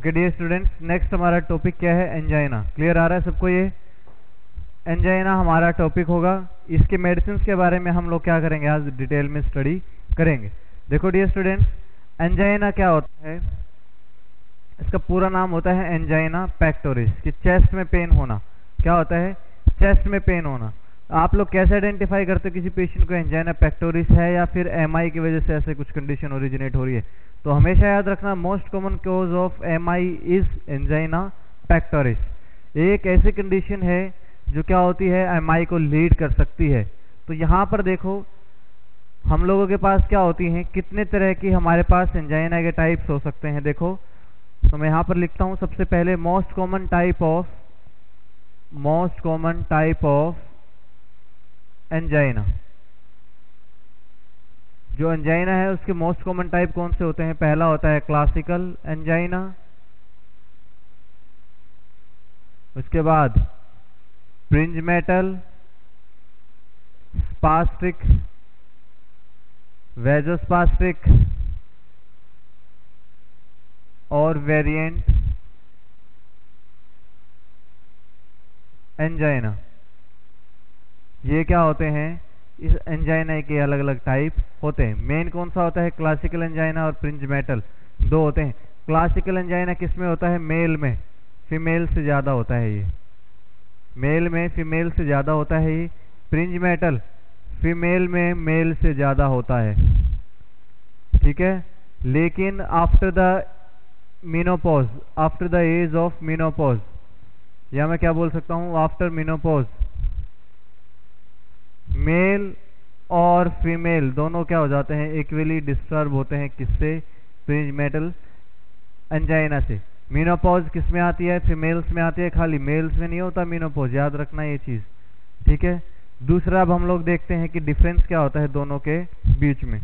Okay dear students, next हमारा topic क्या है? एंजाइना। क्लियर आ रहा है सबको? ये एंजाइना हमारा टॉपिक होगा। इसके मेडिसिन के बारे में हम लोग क्या करेंगे, आज डिटेल में स्टडी करेंगे। देखो डियर स्टूडेंट्स, एंजाइना क्या होता है? इसका पूरा नाम होता है एंजाइना पेक्टोरिस, कि चेस्ट में पेन होना। क्या होता है? चेस्ट में पेन होना। आप लोग कैसे आइडेंटिफाई करते हो किसी पेशेंट को एंजाइना पेक्टोरिस है या फिर एमआई की वजह से ऐसे कुछ कंडीशन ओरिजिनेट हो रही है? तो हमेशा याद रखना, most common cause of MI is angina pectoris. एक ऐसी कंडीशन है जो क्या होती है, एमआई को लीड कर सकती है। तो यहाँ पर देखो, हम लोगों के पास क्या होती हैं, कितने तरह की हमारे पास एंजाइना के टाइप्स हो सकते हैं। देखो, तो मैं यहाँ पर लिखता हूँ सबसे पहले most common type of angina. जो एंजाइना है उसके मोस्ट कॉमन टाइप कौन से होते हैं? पहला होता है क्लासिकल एंजाइना, उसके बाद फ्रिंज मेटल, स्पास्टिक, वेजोस्पास्टिक और वेरिएंट एंजाइना। ये क्या होते हैं? इस एंजाइना के अलग अलग टाइप होते हैं। मेन कौन सा होता है? क्लासिकल एंजाइना और फ्रिंज मेटल, दो होते हैं। क्लासिकल एंजाइना किस में होता है? मेल में, फीमेल से ज़्यादा होता है ये। मेल में फीमेल से ज़्यादा होता है ये। फ्रिंज मेटल फीमेल में मेल से ज़्यादा होता है। ठीक है, लेकिन after the menopause, after the age of menopause, या मैं क्या बोल सकता हूँ, आफ्टर मीनोपॉज, मेल और फीमेल दोनों क्या हो जाते हैं? इक्वली डिस्टर्ब होते हैं। किससे? फ्रिंज मेटल एंजाइना से। मीनोपॉज किस में आती है? फीमेल्स में आती है, खाली मेल्स में नहीं होता मीनोपॉज, याद रखना ये चीज। ठीक है, दूसरा अब हम लोग देखते हैं कि डिफरेंस क्या होता है दोनों के बीच में।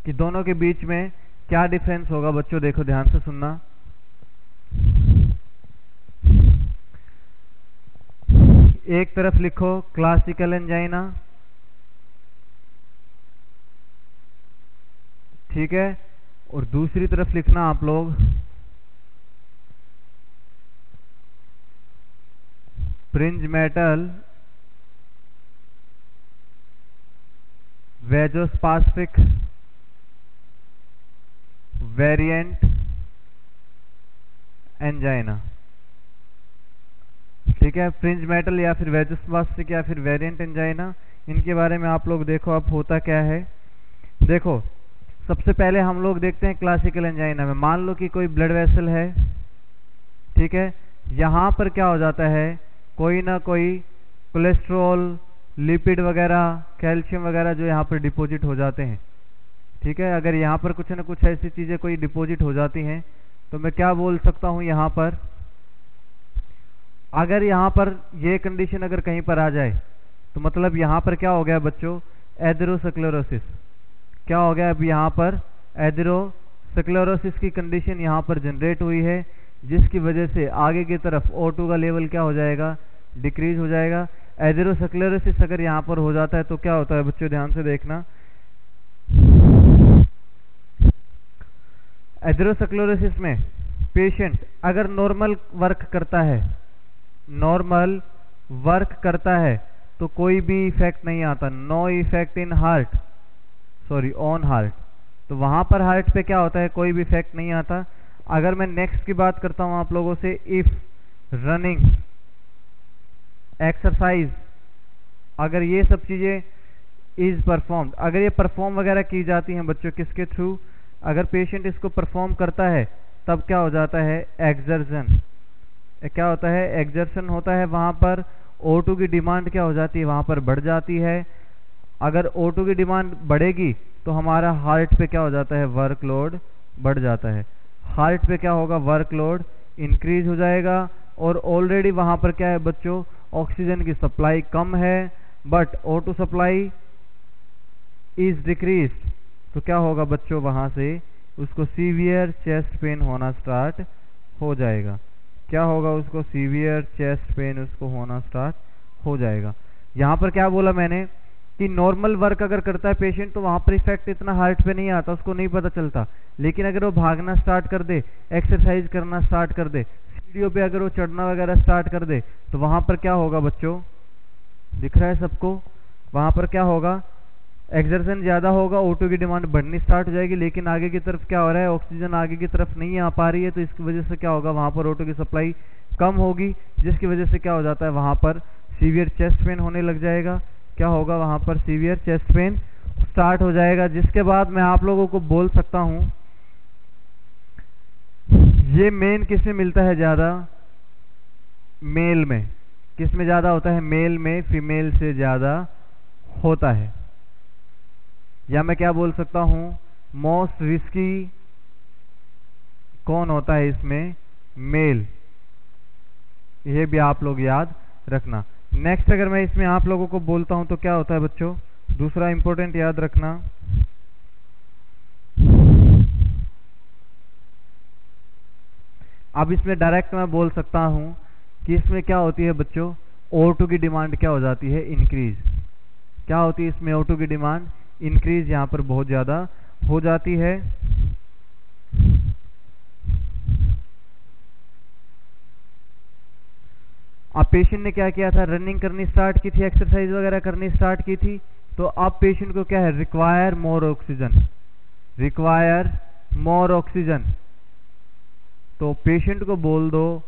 कि दोनों के बीच में क्या डिफरेंस होगा बच्चों, देखो ध्यान से सुनना। एक तरफ लिखो क्लासिकल एंजाइना, ठीक है, और दूसरी तरफ लिखना आप लोग फ्रिंज मेटल वेजोस्पास्टिक वेरिएंट एंजाइना। ठीक है, फ्रिंज मेटल या फिर वेजोस्पास्टिक या फिर वेरिएंट एंजाइना, इनके बारे में आप लोग देखो अब होता क्या है। देखो, सबसे पहले हम लोग देखते हैं क्लासिकल एंजाइना में। मान लो कि कोई ब्लड वेसल है, ठीक है, यहाँ पर क्या हो जाता है, कोई ना कोई कोलेस्ट्रॉल, लिपिड वगैरह, कैल्शियम वगैरह जो यहाँ पर डिपॉजिट हो जाते हैं। ठीक है, अगर यहाँ पर कुछ ना कुछ ऐसी चीज़ें कोई डिपॉजिट हो जाती हैं तो मैं क्या बोल सकता हूँ, यहाँ पर अगर यहाँ पर ये कंडीशन अगर कहीं पर आ जाए तो मतलब यहाँ पर क्या हो गया बच्चों? एथेरोस्क्लेरोसिस। क्या हो गया अब यहाँ पर? एथेरोस्क्लेरोसिस की कंडीशन यहाँ पर जनरेट हुई है, जिसकी वजह से आगे की तरफ O2 का लेवल क्या हो जाएगा? डिक्रीज हो जाएगा। एथेरोस्क्लेरोसिस अगर यहाँ पर हो जाता है तो क्या होता है बच्चों, ध्यान से देखना। एथेरोस्क्लेरोसिस में पेशेंट अगर नॉर्मल वर्क करता है तो कोई भी इफेक्ट नहीं आता। No effect in heart, sorry on heart. तो वहां पर हार्ट पे क्या होता है? कोई भी इफेक्ट नहीं आता। अगर मैं नेक्स्ट की बात करता हूं आप लोगों से, इफ रनिंग, एक्सरसाइज, अगर ये सब चीजें इज परफॉर्म्ड, अगर ये परफॉर्म वगैरह की जाती हैं बच्चों किसके थ्रू? अगर पेशेंट इसको परफॉर्म करता है तब क्या हो जाता है? एक्सर्जन। क्या होता है? एक्सर्शन होता है। वहां पर O2 की डिमांड क्या हो जाती है? वहां पर बढ़ जाती है। अगर O2 की डिमांड बढ़ेगी तो हमारा हार्ट पे क्या हो जाता है? वर्कलोड बढ़ जाता है। हार्ट पे क्या होगा? वर्कलोड इंक्रीज हो जाएगा। और ऑलरेडी वहां पर क्या है बच्चों? ऑक्सीजन की सप्लाई कम है, but O2 supply is decreased. तो क्या होगा बच्चों? वहां से उसको सीवियर चेस्ट पेन होना स्टार्ट हो जाएगा। क्या होगा उसको? सीवियर चेस्ट पेन उसको होना स्टार्ट हो जाएगा। यहाँ पर क्या बोला मैंने कि नॉर्मल वर्क अगर करता है पेशेंट तो वहां पर इफेक्ट इतना हार्ट पे नहीं आता, उसको नहीं पता चलता। लेकिन अगर वो भागना स्टार्ट कर दे, एक्सरसाइज करना स्टार्ट कर दे, सीढ़ियों पे अगर वो चढ़ना वगैरह स्टार्ट कर दे, तो वहां पर क्या होगा बच्चों, दिख रहा है सबको, वहां पर क्या होगा, एक्सर्शन ज्यादा होगा, O2 की डिमांड बढ़नी स्टार्ट हो जाएगी। लेकिन आगे की तरफ क्या हो रहा है, ऑक्सीजन आगे की तरफ नहीं आ पा रही है, तो इसकी वजह से क्या होगा, वहां पर O2 की सप्लाई कम होगी, जिसकी वजह से क्या हो जाता है, वहां पर सीवियर चेस्ट पेन होने लग जाएगा। क्या होगा, वहां पर सीवियर चेस्ट पेन स्टार्ट हो जाएगा। जिसके बाद मैं आप लोगों को बोल सकता हूं, ये मेन किस में मिलता है ज्यादा, मेल में। किस में ज्यादा होता है, मेल में, फीमेल से ज्यादा होता है। या मैं क्या बोल सकता हूं, मोस्ट रिस्की कौन होता है इसमें, मेल। ये भी आप लोग याद रखना। नेक्स्ट अगर मैं इसमें आप लोगों को बोलता हूं तो क्या होता है बच्चों, दूसरा इंपॉर्टेंट याद रखना, अब इसमें डायरेक्ट मैं बोल सकता हूं कि इसमें क्या होती है बच्चों, O2 की डिमांड क्या हो जाती है, इंक्रीज। क्या होती है इसमें, O2 की डिमांड इंक्रीज यहां पर बहुत ज्यादा हो जाती है। अब पेशेंट ने क्या किया था, रनिंग करनी स्टार्ट की थी, एक्सरसाइज वगैरह करनी स्टार्ट की थी, तो अब पेशेंट को क्या है, require more oxygen, require more oxygen. तो पेशेंट को बोल दो,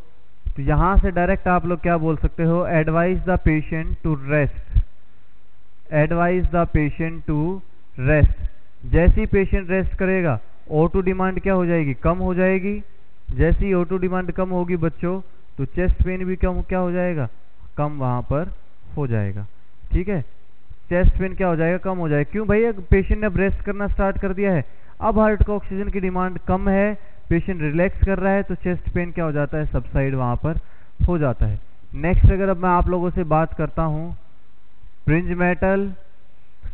तो यहां से डायरेक्ट आप लोग क्या बोल सकते हो, advise the patient to rest, advise the patient to rest. जैसे ही पेशेंट रेस्ट करेगा, O2 डिमांड क्या हो जाएगी, कम हो जाएगी। जैसे ही O2 डिमांड कम होगी बच्चों, तो चेस्ट पेन भी कम क्या हो जाएगा, कम वहां पर हो जाएगा। ठीक है, चेस्ट पेन क्या हो जाएगा, कम हो जाएगा। क्यों भैया, पेशेंट ने अब रेस्ट करना स्टार्ट कर दिया है, अब हार्ट का ऑक्सीजन की डिमांड कम है, पेशेंट रिलैक्स कर रहा है, तो चेस्ट पेन क्या हो जाता है, सबसाइड वहां पर हो जाता है। नेक्स्ट अगर अब मैं आप लोगों से बात करता हूं प्रिंजमेटल,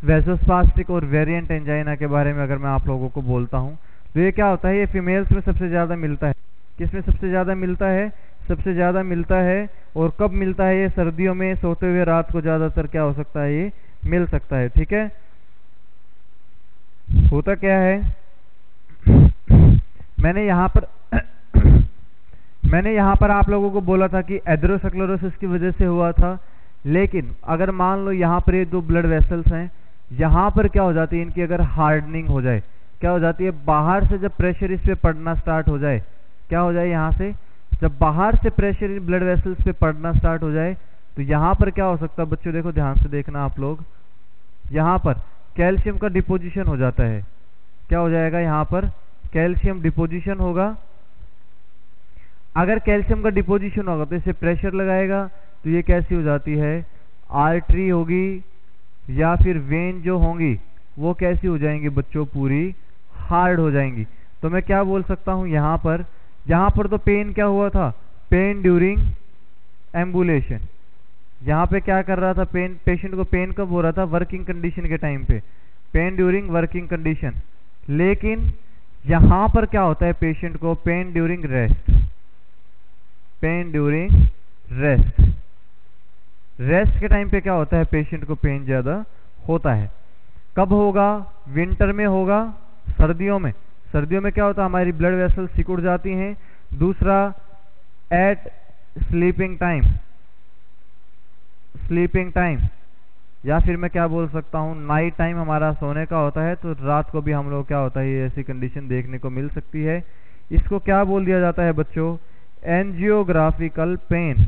वेसोस्पास्टिक और वेरिएंट एंजाइना के बारे में अगर मैं आप लोगों को बोलता हूं, तो ये क्या होता है, ये फीमेल्स में सबसे ज्यादा मिलता है। किसमें सबसे ज्यादा मिलता है, सबसे ज्यादा मिलता है। और कब मिलता है, ये सर्दियों में सोते हुए रात को ज्यादातर क्या हो सकता है, ये मिल सकता है। ठीक है, होता क्या है, मैंने यहां पर आप लोगों को बोला था कि एथेरोस्क्लेरोसिस की वजह से हुआ था। लेकिन अगर मान लो यहां पर ये दो ब्लड वेसल्स हैं, यहां पर क्या हो जाती है, इनकी अगर हार्डनिंग हो जाए, क्या हो जाती है, बाहर से जब प्रेशर इस पे पड़ना स्टार्ट हो जाए, क्या हो जाए, यहां से जब बाहर से प्रेशर इन ब्लड वेसल्स पे पड़ना स्टार्ट हो जाए, तो यहां पर क्या हो सकता है बच्चों, देखो ध्यान से देखना आप लोग, यहां पर कैल्शियम का डिपोजिशन हो जाता है। क्या हो जाएगा, यहां पर कैल्शियम डिपोजिशन होगा। अगर कैल्शियम का डिपोजिशन होगा तो इसे प्रेशर लगाएगा, तो ये कैसी हो जाती है, आर्टरी होगी या फिर वेन जो होंगी वो कैसी हो जाएंगी बच्चों, पूरी हार्ड हो जाएंगी। तो मैं क्या बोल सकता हूं, यहां पर तो पेन क्या हुआ था, पेन ड्यूरिंग एम्बुलेशन। यहां पे क्या कर रहा था, पेन, पेशेंट को पेन कब हो रहा था, वर्किंग कंडीशन के टाइम पे, पेन ड्यूरिंग वर्किंग कंडीशन। लेकिन यहां पर क्या होता है, पेशेंट को pen during rest, pen during rest. Rest के टाइम पे क्या होता है, पेशेंट को पेन ज्यादा होता है। कब होगा, विंटर में होगा, सर्दियों में, सर्दियों में क्या होता है, हमारी ब्लड वेसल सिकुड़ जाती हैं। दूसरा, at sleeping time, sleeping time, या फिर मैं क्या बोल सकता हूं, नाइट टाइम हमारा सोने का होता है, तो रात को भी हम लोग क्या होता है, ये ऐसी कंडीशन देखने को मिल सकती है। इसको क्या बोल दिया जाता है बच्चों, एंजियोग्राफिकल पेन।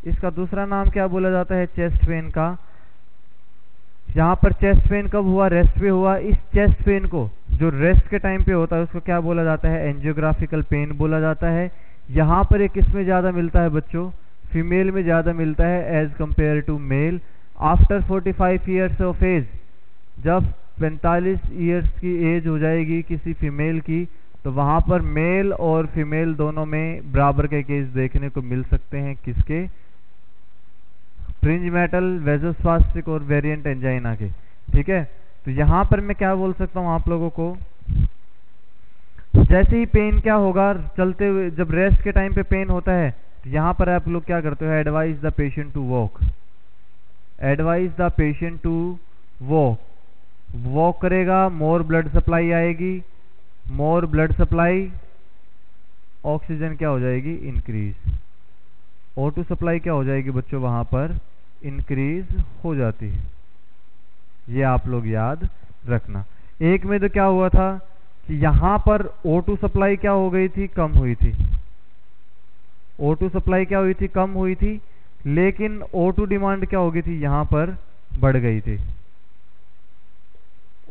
इसका दूसरा नाम क्या बोला जाता है, चेस्ट पेन का। यहां पर चेस्ट पेन कब हुआ, रेस्ट पे हुआ। इस चेस्ट पेन को जो रेस्ट के टाइम पे होता है उसको क्या बोला जाता है, एंजियोग्राफिकल पेन बोला जाता है। यहां पर ये किस में ज्यादा मिलता है बच्चों, फीमेल में ज्यादा मिलता है as compare to male. After 45 years of age, जब 45 ईयर्स की एज हो जाएगी किसी फीमेल की, तो वहां पर मेल और फीमेल दोनों में बराबर के केस देखने को मिल सकते हैं। किसके, प्रिंजमेटल, वेसोस्पास्टिक और वेरिएंट एंजाइना के। ठीक है, तो यहां पर मैं क्या बोल सकता हूं आप लोगों को, जैसे ही पेन क्या होगा, चलते हुए जब रेस्ट के टाइम पे पेन होता है, तो यहां पर आप लोग क्या करते हो, advise the patient to walk, advise the patient to walk, walk करेगा, मोर ब्लड सप्लाई आएगी, मोर ब्लड सप्लाई, ऑक्सीजन क्या हो जाएगी, इंक्रीज, O2 सप्लाई क्या हो जाएगी बच्चों, वहां पर इंक्रीज हो जाती है। ये आप लोग याद रखना। एक में तो क्या हुआ था कि यहां पर O2 सप्लाई क्या हो गई थी, कम हुई थी, O2 सप्लाई क्या हुई थी, कम हुई थी, लेकिन O2 डिमांड क्या हो गई थी, यहां पर बढ़ गई थी।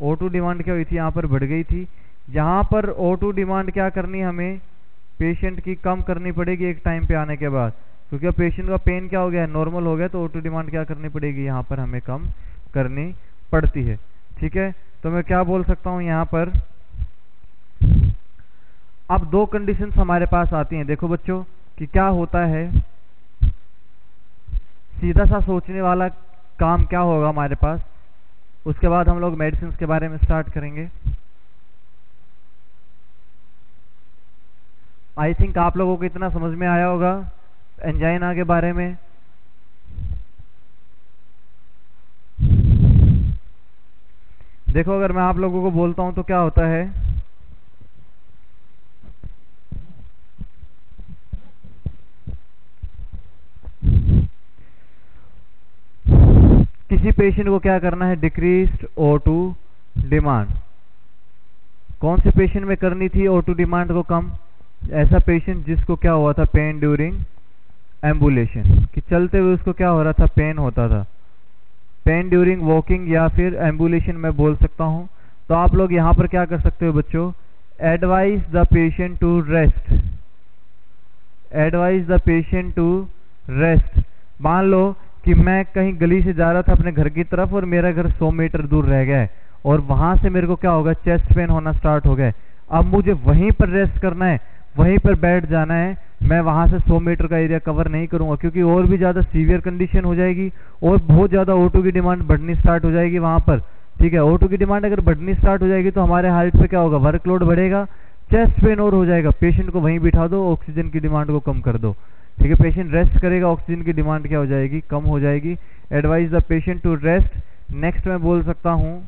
O2 डिमांड क्या हुई थी, यहां पर बढ़ गई थी। यहां पर O2 डिमांड क्या करनी, हमें पेशेंट की कम करनी पड़ेगी एक टाइम पे आने के बाद, क्योंकि पेशेंट का पेन क्या हो गया, नॉर्मल हो गया, तो O2 डिमांड क्या करनी पड़ेगी, यहां पर हमें कम करनी पड़ती है। ठीक है, तो मैं क्या बोल सकता हूं यहां पर, अब दो कंडीशंस हमारे पास आती हैं। देखो बच्चों कि क्या होता है, सीधा सा सोचने वाला काम क्या होगा हमारे पास, उसके बाद हम लोग मेडिसिन के बारे में स्टार्ट करेंगे। आई थिंक आप लोगों को इतना समझ में आया होगा एंजाइना के बारे में। देखो अगर मैं आप लोगों को बोलता हूं तो क्या होता है, किसी पेशेंट को क्या करना है, डिक्रीज्ड O2 डिमांड। कौन से पेशेंट में करनी थी O2 डिमांड को कम, ऐसा पेशेंट जिसको क्या हुआ था, पेन ड्यूरिंग एम्बुलेशन, कि चलते हुए उसको क्या हो रहा था, पेन होता था, पेन ड्यूरिंग वॉकिंग या फिर एम्बुलेशन मैं बोल सकता हूं। तो आप लोग यहां पर क्या कर सकते हो बच्चों, advise the patient to rest, advise the patient to rest. मान लो कि मैं कहीं गली से जा रहा था अपने घर की तरफ और मेरा घर 100 मीटर दूर रह गया है, और वहां से मेरे को क्या होगा, चेस्ट पेन होना स्टार्ट हो गया। अब मुझे वहीं पर रेस्ट करना है, वहीं पर बैठ जाना है, मैं वहां से 100 मीटर का एरिया कवर नहीं करूंगा, क्योंकि और भी ज्यादा सीवियर कंडीशन हो जाएगी और बहुत ज्यादा O2 की डिमांड बढ़नी स्टार्ट हो जाएगी वहां पर। ठीक है, O2 की डिमांड अगर बढ़नी स्टार्ट हो जाएगी तो हमारे हार्ट पे क्या होगा, वर्कलोड बढ़ेगा, चेस्ट पेन और हो जाएगा। पेशेंट को वहीं बिठा दो, ऑक्सीजन की डिमांड को कम कर दो। ठीक है, पेशेंट रेस्ट करेगा, ऑक्सीजन की डिमांड क्या हो जाएगी, कम हो जाएगी। Advise the patient to rest. Next मैं बोल सकता हूं,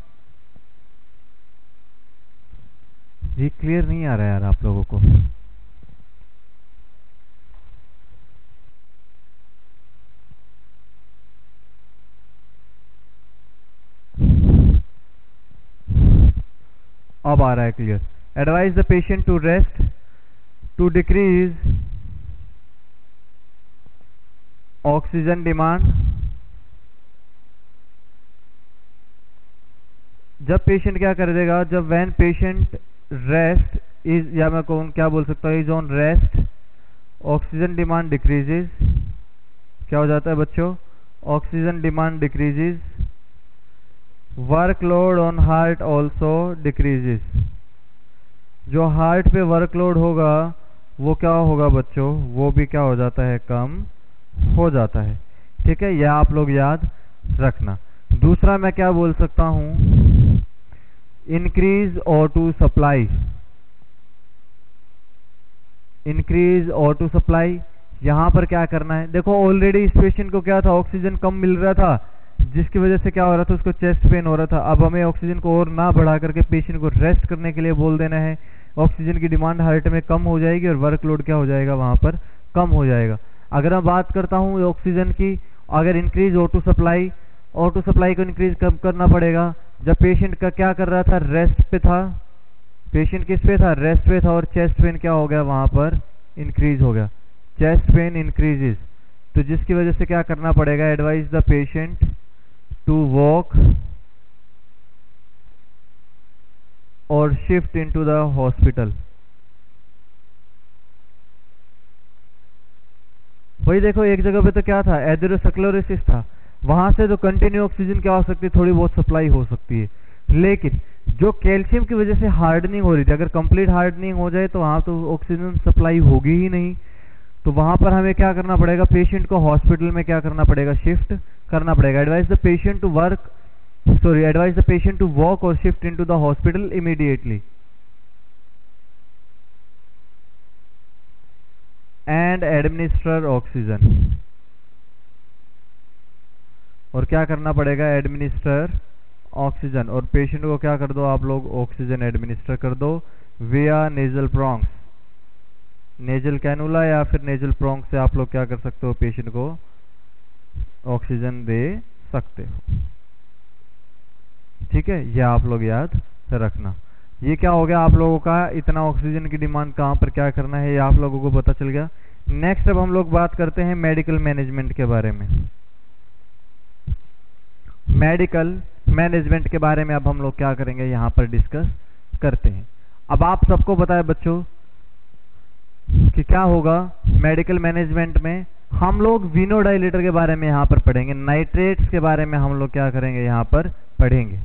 जी क्लियर नहीं आ रहा है यार आप लोगों को, अब आ रहा है clear. Advise the patient to rest to decrease oxygen demand. जब पेशेंट क्या कर देगा, जब व्हेन पेशेंट रेस्ट इज, या मैं कहूँ क्या बोल सकता हूँ, is on rest, oxygen demand decreases. क्या हो जाता है बच्चों, oxygen demand decreases, workload on heart also decreases. जो हार्ट पे वर्कलोड होगा वो क्या होगा बच्चों, वो भी क्या हो जाता है, कम हो जाता है। ठीक है, यह आप लोग याद रखना। दूसरा मैं क्या बोल सकता हूं, increase O2 supply, increase O2 supply. यहां पर क्या करना है, देखो ऑलरेडी इस पेशेंट को क्या था, ऑक्सीजन कम मिल रहा था, जिसकी वजह से क्या हो रहा था, उसको चेस्ट पेन हो रहा था। अब हमें ऑक्सीजन को और ना बढ़ा करके पेशेंट को रेस्ट करने के लिए बोल देना है, ऑक्सीजन की डिमांड हार्ट में कम हो जाएगी और वर्कलोड क्या हो जाएगा, वहां पर कम हो जाएगा। अगर मैं बात करता हूं ऑक्सीजन की, अगर increase O2 supply, O2 supply को इंक्रीज कम करना पड़ेगा। जब पेशेंट का क्या कर रहा था, रेस्ट पे था, पेशेंट किस पे था, रेस्ट पे था, और चेस्ट पेन क्या हो गया, वहां पर इंक्रीज हो गया, चेस्ट पेन इंक्रीजेस। तो जिसकी वजह से क्या करना पड़ेगा, advise the patient to walk और शिफ्ट इनटू द हॉस्पिटल। वही देखो, एक जगह पे तो क्या था, एथेरोस्क्लेरोसिस था, वहां से तो कंटिन्यू ऑक्सीजन क्या हो सकती है, थोड़ी बहुत सप्लाई हो सकती है। लेकिन जो कैल्शियम की वजह से हार्डनिंग हो रही थी, अगर कंप्लीट हार्डनिंग हो जाए तो वहां तो ऑक्सीजन सप्लाई होगी ही नहीं। तो वहां पर हमें क्या करना पड़ेगा, पेशेंट को हॉस्पिटल में क्या करना पड़ेगा, शिफ्ट करना पड़ेगा। Advise the patient to work, sorry, advise the patient to walk और shift into the hospital immediately and administer oxygen. और क्या करना पड़ेगा, एडमिनिस्टर ऑक्सीजन, और पेशेंट को क्या कर दो आप लोग, ऑक्सीजन एडमिनिस्टर कर दो विया नेजल प्रोंक्स, नेजल कैनुला या फिर नेजल प्रोंक्स से आप लोग क्या कर सकते हो, पेशेंट को ऑक्सीजन दे सकते हो। ठीक है, यह आप लोग याद रखना। ये क्या हो गया आप लोगों का, इतना ऑक्सीजन की डिमांड कहाँ पर क्या करना है, ये आप लोगों को पता चल गया। नेक्स्ट अब हम लोग बात करते हैं मेडिकल मैनेजमेंट के बारे में। मेडिकल मैनेजमेंट के बारे में अब हम लोग क्या करेंगे, यहाँ पर डिस्कस करते हैं। अब आप सबको पता है बच्चों कि क्या होगा मेडिकल मैनेजमेंट में, हम लोग विनोडाइलेटर के बारे में यहाँ पर पढ़ेंगे, नाइट्रेट्स के बारे में हम लोग क्या करेंगे, यहाँ पर पढ़ेंगे।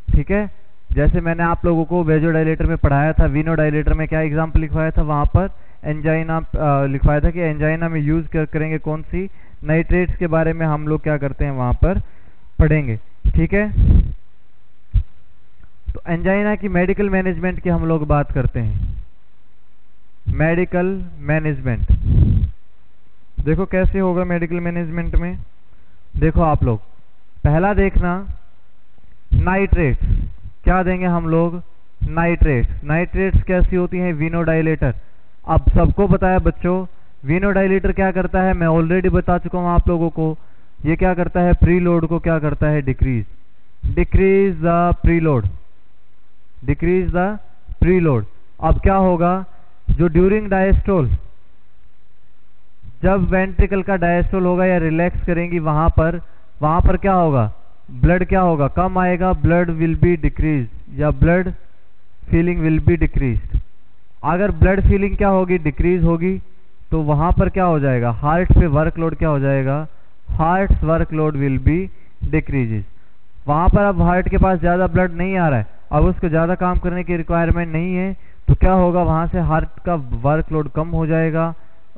ठीक है, जैसे मैंने आप लोगों को वेजोडाइलेटर में पढ़ाया था, विनोडाइलेटर में क्या एग्जाम्पल लिखवाया था, वहाँ पर एंजाइना लिखवाया था कि एंजाइना में यूज करेंगे कौन सी, नाइट्रेट्स के बारे में हम लोग क्या करते हैं वहाँ पर पढ़ेंगे। ठीक है, तो एंजाइना की मेडिकल मैनेजमेंट की हम लोग बात करते हैं। मेडिकल मैनेजमेंट देखो कैसे होगा मेडिकल मैनेजमेंट में, देखो आप लोग पहला देखना, नाइट्रेट्स क्या देंगे हम लोग, नाइट्रेट्स। नाइट्रेट्स कैसी होती हैं, विनोडाइलेटर। अब सबको पता है बच्चों विनोडाइलेटर क्या करता है, मैं ऑलरेडी बता चुका हूं आप लोगों को, ये क्या करता है, प्रीलोड को क्या करता है, decrease the preload, decrease the preload. अब क्या होगा, जो ड्यूरिंग डायस्टोल, जब वेंट्रिकल का डायस्टोल होगा या रिलैक्स करेंगी वहां पर क्या होगा, ब्लड क्या होगा, कम आएगा, ब्लड विल बी डिक्रीज या blood feeling will be decrease. अगर ब्लड फीलिंग क्या होगी, डिक्रीज होगी, तो वहां पर क्या हो जाएगा, हार्ट पे वर्कलोड क्या हो जाएगा, heart workload will be decreases. वहां पर अब हार्ट के पास ज्यादा ब्लड नहीं आ रहा है, अब उसको ज्यादा काम करने की रिक्वायरमेंट नहीं है, तो क्या होगा, वहां से हार्ट का वर्कलोड कम हो जाएगा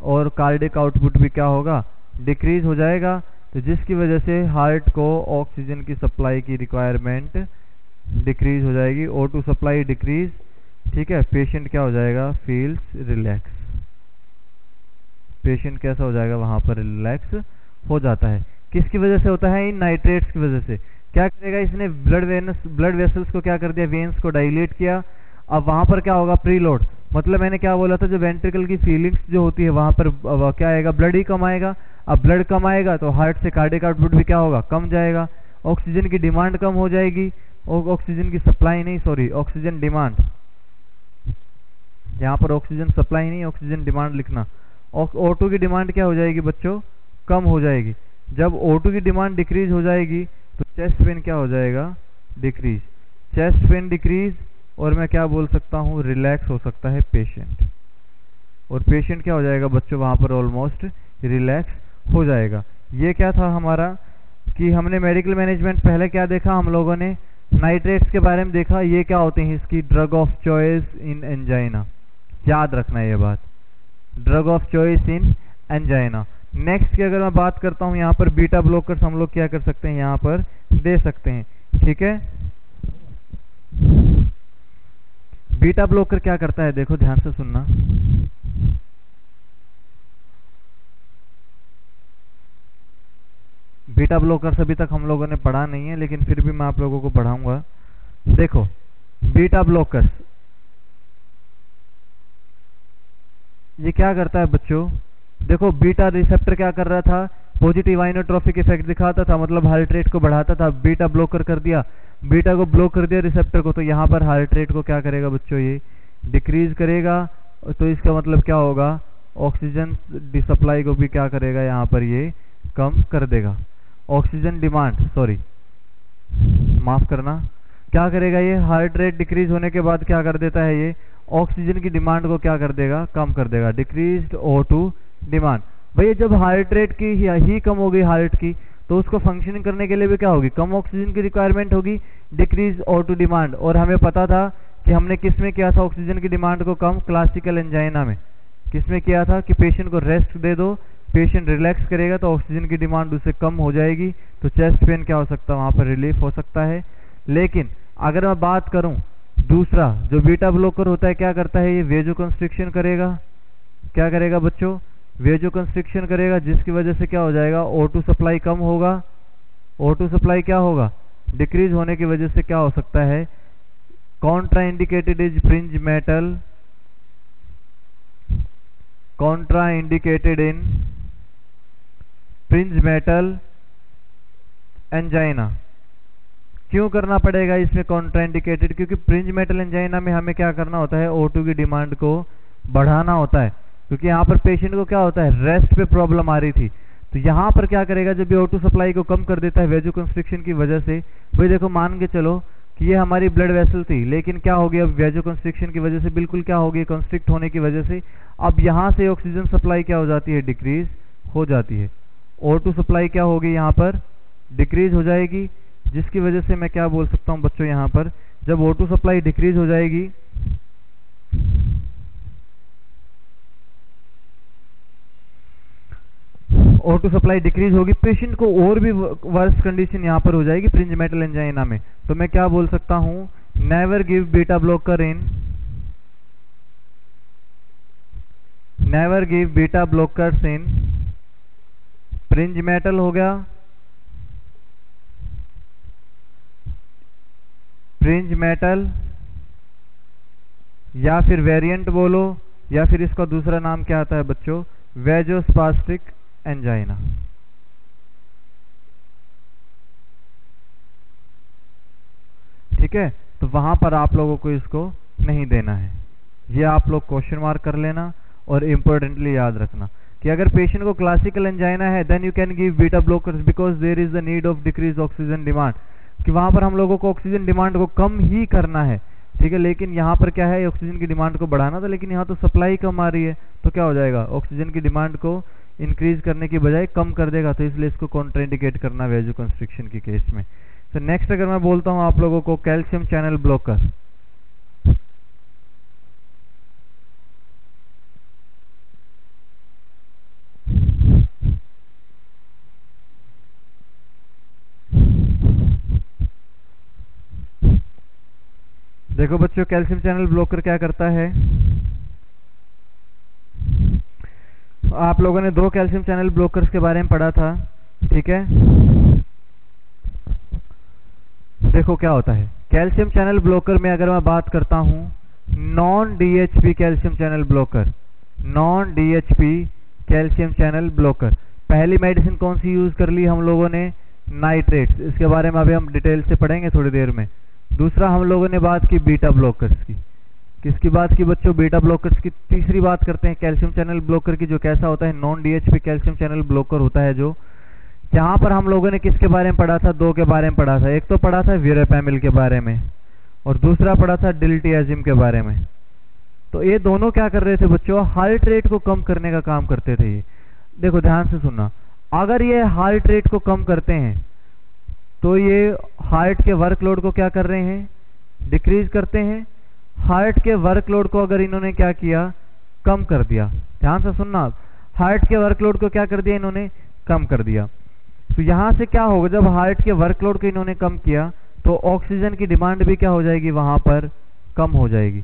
और कार्डियक आउटपुट भी क्या होगा, डिक्रीज हो जाएगा। तो जिसकी वजह से हार्ट को ऑक्सीजन की सप्लाई की रिक्वायरमेंट डिक्रीज हो जाएगी, O2 सप्लाई डिक्रीज। ठीक है, पेशेंट क्या हो जाएगा, फील्स रिलैक्स, पेशेंट कैसा हो जाएगा, वहां पर रिलैक्स हो जाता है। किसकी वजह से होता है, इन नाइट्रेट्स की वजह से। क्या करेगा, इसने ब्लड वेसल्स को क्या कर दिया, वेन्स को डायलेट किया। अब वहां पर क्या होगा, प्रीलोड, मतलब मैंने क्या बोला था, जो वेंट्रिकल की फीलिंग्स जो होती है वहां पर क्या आएगा, ब्लड ही कम आएगा। अब ब्लड कम आएगा तो हार्ट से कार्डियक आउटपुट भी क्या होगा, कम जाएगा, ऑक्सीजन की डिमांड कम हो जाएगी, ऑक्सीजन की सप्लाई नहीं, सॉरी ऑक्सीजन डिमांड, यहाँ पर ऑक्सीजन सप्लाई नहीं ऑक्सीजन डिमांड लिखना। O2 की डिमांड क्या हो जाएगी बच्चों, कम हो जाएगी। जब O2 की डिमांड डिक्रीज हो जाएगी तो चेस्ट पेन क्या हो जाएगा, डिक्रीज, चेस्ट पेन डिक्रीज, और मैं क्या बोल सकता हूँ, रिलैक्स हो सकता है पेशेंट, और पेशेंट क्या हो जाएगा बच्चों, वहां पर ऑलमोस्ट रिलैक्स हो जाएगा। ये क्या था हमारा कि हमने मेडिकल मैनेजमेंट पहले क्या देखा, हम लोगों ने नाइट्रेट्स के बारे में देखा, ये क्या होते हैं, इसकी drug of choice in angina, याद रखना ये बात, drug of choice in angina. Next की अगर मैं बात करता हूँ, यहाँ पर बीटा ब्लॉकर्स हम लोग क्या कर सकते हैं, यहाँ पर दे सकते हैं। ठीक है, बीटा ब्लॉकर क्या करता है, देखो ध्यान से सुनना, बीटा ब्लॉकर्स अभी तक हम लोगों ने पढ़ा नहीं है, लेकिन फिर भी मैं आप लोगों को पढ़ाऊंगा। देखो बीटा ब्लॉकर्स ये क्या करता है बच्चों, देखो बीटा रिसेप्टर क्या कर रहा था, पॉजिटिव आइनोट्रोपिक इफेक्ट दिखाता था, मतलब हार्ट रेट को बढ़ाता था। बीटा ब्लॉकर कर दिया, बीटा को ब्लॉक कर दिया रिसेप्टर को, तो यहाँ पर हार्ट रेट को क्या करेगा बच्चों, ये डिक्रीज करेगा। तो इसका मतलब क्या होगा, ऑक्सीजन सप्लाई को भी क्या करेगा, यहाँ पर ये कम कर देगा। ऑक्सीजन डिमांड, सॉरी माफ करना, क्या करेगा ये, हार्ट रेट डिक्रीज होने के बाद क्या कर देता है, ये ऑक्सीजन की डिमांड को क्या कर देगा, कम कर देगा, डिक्रीज्ड O2 डिमांड। भैया जब हार्ट रेट की ही कम हो गई हार्ट की, तो उसको फंक्शनिंग करने के लिए भी क्या होगी, कम ऑक्सीजन की रिक्वायरमेंट होगी, डिक्रीज O2 डिमांड। और हमें पता था कि हमने किस में किया था ऑक्सीजन की डिमांड को कम, क्लासिकल एंजाइना में। किस में किया था कि पेशेंट को रेस्ट दे दो, पेशेंट रिलैक्स करेगा तो ऑक्सीजन की डिमांड उससे कम हो जाएगी, तो चेस्ट पेन क्या हो सकता है, वहां पर रिलीफ हो सकता है। लेकिन अगर मैं बात करूं दूसरा जो बीटा ब्लॉकर होता है, क्या करता है, ये वेजो कंस्ट्रिक्शन करेगा। क्या करेगा बच्चों, वेजो कंस्ट्रिक्शन करेगा, जिसकी वजह से क्या हो जाएगा, O2 सप्लाई कम होगा, O2 सप्लाई क्या होगा, डिक्रीज होने की वजह से क्या हो सकता है, contraindicated is fringe metal, contraindicated in fringe metal angina. क्यों करना पड़ेगा इसमें कॉन्ट्राइंडिकेटेड, क्योंकि फ्रिंज मेटल एंजाइना में हमें क्या करना होता है, O2 की डिमांड को बढ़ाना होता है, क्योंकि यहाँ पर पेशेंट को क्या होता है, रेस्ट पे प्रॉब्लम आ रही थी। तो यहाँ पर क्या करेगा, जब ये O2 सप्लाई को कम कर देता है वेजोकंस्ट्रिक्शन की वजह से, भाई देखो मान के चलो कि ये हमारी ब्लड वेसल थी, लेकिन क्या हो गया, अब वेजोकंस्ट्रिक्शन की वजह से बिल्कुल क्या हो गई, कंस्ट्रिक्ट होने की वजह से अब यहाँ से ऑक्सीजन सप्लाई क्या हो जाती है, डिक्रीज हो जाती है। O2 सप्लाई क्या होगी, यहाँ पर डिक्रीज हो जाएगी, जिसकी वजह से मैं क्या बोल सकता हूँ बच्चों, यहाँ पर जब O2 सप्लाई डिक्रीज हो जाएगी O2 सप्लाई डिक्रीज होगी, पेशेंट को और भी वर्स कंडीशन यहाँ पर हो जाएगी फ्रिंज मेटल एंजाइना में। तो मैं क्या बोल सकता हूँ, नेवर गिव बीटा ब्लॉकर इन, नेवर गिव बीटा ब्लॉकर्स इन फ्रिंज मेटल हो गया, फ्रिंज मेटल, या फिर वेरिएंट बोलो, या फिर इसका दूसरा नाम क्या आता है बच्चों, वेजोस्पास्टिक एंजाइना। ठीक है, तो वहां पर आप लोगों को इसको नहीं देना है, ये आप लोग क्वेश्चन मार्क कर लेना और इंपॉर्टेंटली याद रखना कि अगर पेशेंट को क्लासिकल एंजाइना है then you can give beta blockers because there is the need of decrease oxygen demand, कि वहां पर हम लोगों को ऑक्सीजन डिमांड को कम ही करना है। ठीक है, लेकिन यहाँ पर क्या है, ऑक्सीजन की डिमांड को बढ़ाना था, लेकिन यहाँ तो सप्लाई कम आ रही है, तो क्या हो जाएगा, ऑक्सीजन की डिमांड को इंक्रीज करने की बजाय कम कर देगा, तो इसलिए इसको कॉन्ट्राइंडिकेट करना वेजोकंस्ट्रिक्शन की केस में। तो नेक्स्ट अगर मैं बोलता हूँ आप लोगों को कैल्शियम चैनल ब्लॉकर, देखो बच्चों कैल्शियम चैनल ब्लॉकर क्या करता है, आप लोगों ने 2 कैल्शियम चैनल ब्लॉकर्स के बारे में पढ़ा था। ठीक है, देखो क्या होता है कैल्शियम चैनल ब्लॉकर में, अगर मैं बात करता हूं non DHP calcium channel blocker, non DHP calcium channel blocker, पहली मेडिसिन कौन सी यूज कर ली हम लोगों ने, नाइट्रेट्स, इसके बारे में अभी हम डिटेल से पढ़ेंगे थोड़ी देर में। दूसरा हम लोगों ने बात की बीटा ब्लॉकर्स की, किसकी बात की बच्चों, बीटा ब्लॉकर्स की। तीसरी बात करते हैं कैल्शियम चैनल ब्लॉकर की, जो कैसा होता है, non DHP calcium channel blocker होता है, जो यहाँ पर हम लोगों ने किसके बारे में पढ़ा था, 2 के बारे में पढ़ा था, एक तो पढ़ा था वीरेपैमिल के बारे में और दूसरा पढ़ा था डिल्टियाजिम के बारे में। तो ये दोनों क्या कर रहे थे बच्चों, हार्ट रेट को कम करने का काम करते थे। ये देखो ध्यान से सुनना, अगर ये हार्ट रेट को कम करते हैं तो ये हार्ट के वर्कलोड को क्या कर रहे हैं, डिक्रीज करते हैं। हार्ट के वर्कलोड को अगर इन्होंने क्या किया, कम कर दिया, ध्यान से सुनना, हार्ट के वर्कलोड को क्या कर दिया इन्होंने, कम कर दिया। तो यहां से क्या होगा, जब हार्ट के वर्कलोड को इन्होंने कम किया तो ऑक्सीजन की डिमांड भी क्या हो जाएगी, वहां पर कम हो जाएगी।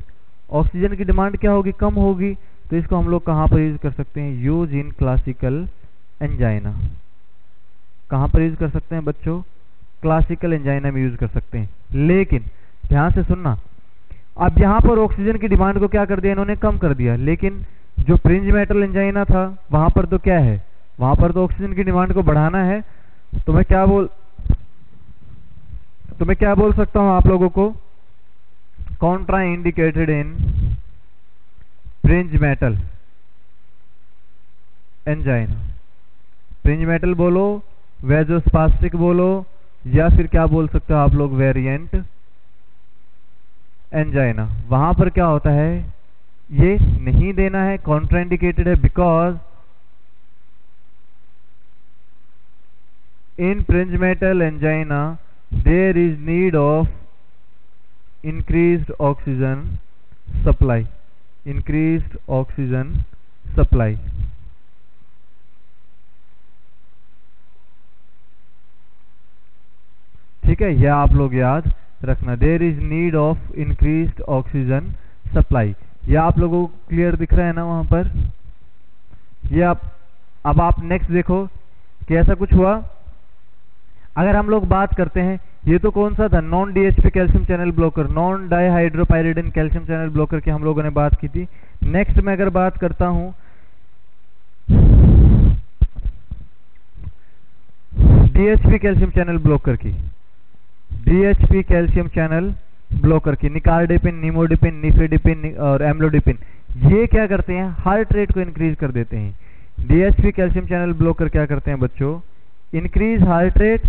ऑक्सीजन की डिमांड क्या होगी, कम होगी। तो इसको हम लोग कहां पर यूज कर सकते हैं, यूज इन क्लासिकल एंजाइना। कहां पर यूज कर सकते हैं बच्चों, क्लासिकल एंजाइना में यूज कर सकते हैं। लेकिन ध्यान से सुनना, अब यहां पर ऑक्सीजन की डिमांड को क्या कर दिया इन्होंने, कम कर दिया, लेकिन जो फ्रिंज मेटल एंजाइना था वहां पर तो क्या है, वहां पर तो ऑक्सीजन की डिमांड को बढ़ाना है। तो मैं क्या बोल सकता हूं आप लोगों को, Contra indicated in fringe metal angina. Fringe metal बोलो, वेजोस्पास्टिक बोलो, या फिर क्या बोल सकते हो आप लोग, वेरिएंट एंजाइना। वहां पर क्या होता है, ये नहीं देना है, कॉन्ट्राइंडिकेटेड है, because in fringe metal angina there is need of increased oxygen supply, increased oxygen supply। ठीक है, यह आप लोग याद रखना, there is need of increased oxygen supply। यह आप लोगों को क्लियर दिख रहा है ना वहां पर, ये अब आप नेक्स्ट देखो कि ऐसा कुछ हुआ। अगर हम लोग बात करते हैं, ये तो कौन सा था, non DHP calcium channel blocker, non dihydropyridine calcium channel blocker की हम लोगों ने बात की थी। नेक्स्ट मैं अगर बात करता हूं डीएचपी कैल्शियम चैनल ब्लॉकर की, डीएचपी कैल्शियम चैनल ब्लॉकर की, निकार्डिपिन, निमोडिपिन, निफेडिपिन और एम्लोडिपिन, ये क्या करते हैं, हार्ट रेट को इंक्रीज कर देते हैं। डीएचपी कैल्शियम चैनल ब्लॉकर क्या करते हैं बच्चों, इंक्रीज हार्ट रेट,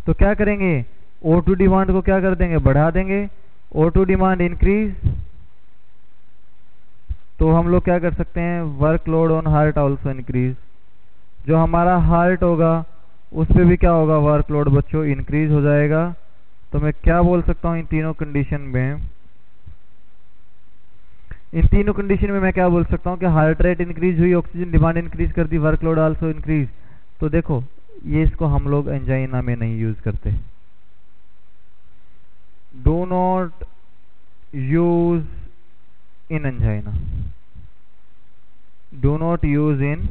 तो क्या करेंगे, O2 डिमांड को क्या कर देंगे, बढ़ा देंगे। O2 डिमांड इंक्रीज, तो हम लोग क्या कर सकते हैं, workload on heart also increase, जो हमारा हार्ट होगा उस पे भी क्या होगा, वर्कलोड बच्चों इंक्रीज हो जाएगा। तो मैं क्या बोल सकता हूं इन तीनों कंडीशन में, इन तीनों कंडीशन में मैं क्या बोल सकता हूं कि हार्ट रेट इंक्रीज हुई, ऑक्सीजन डिमांड इंक्रीज कर दी, वर्कलोड आल्सो इंक्रीज। तो देखो ये इसको हम लोग एंजाइना में नहीं यूज करते, do not use in angina, do not use in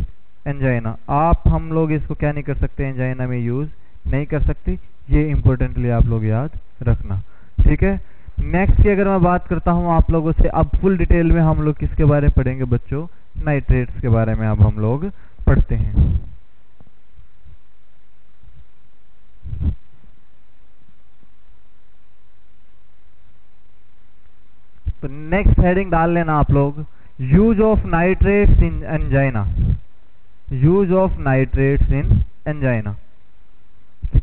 angina. आप हम लोग इसको क्या नहीं कर सकते, एंजाइना में यूज नहीं कर सकते, ये इंपॉर्टेंटली आप लोग याद रखना, ठीक है। नेक्स्ट की अगर मैं बात करता हूं आप लोगों से, अब फुल डिटेल में हम लोग किसके बारे में पढ़ेंगे बच्चों, नाइट्रेट्स के बारे में अब हम लोग पढ़ते हैं। तो नेक्स्ट हेडिंग डाल लेना आप लोग, use of nitrates in angina, use of nitrates in angina,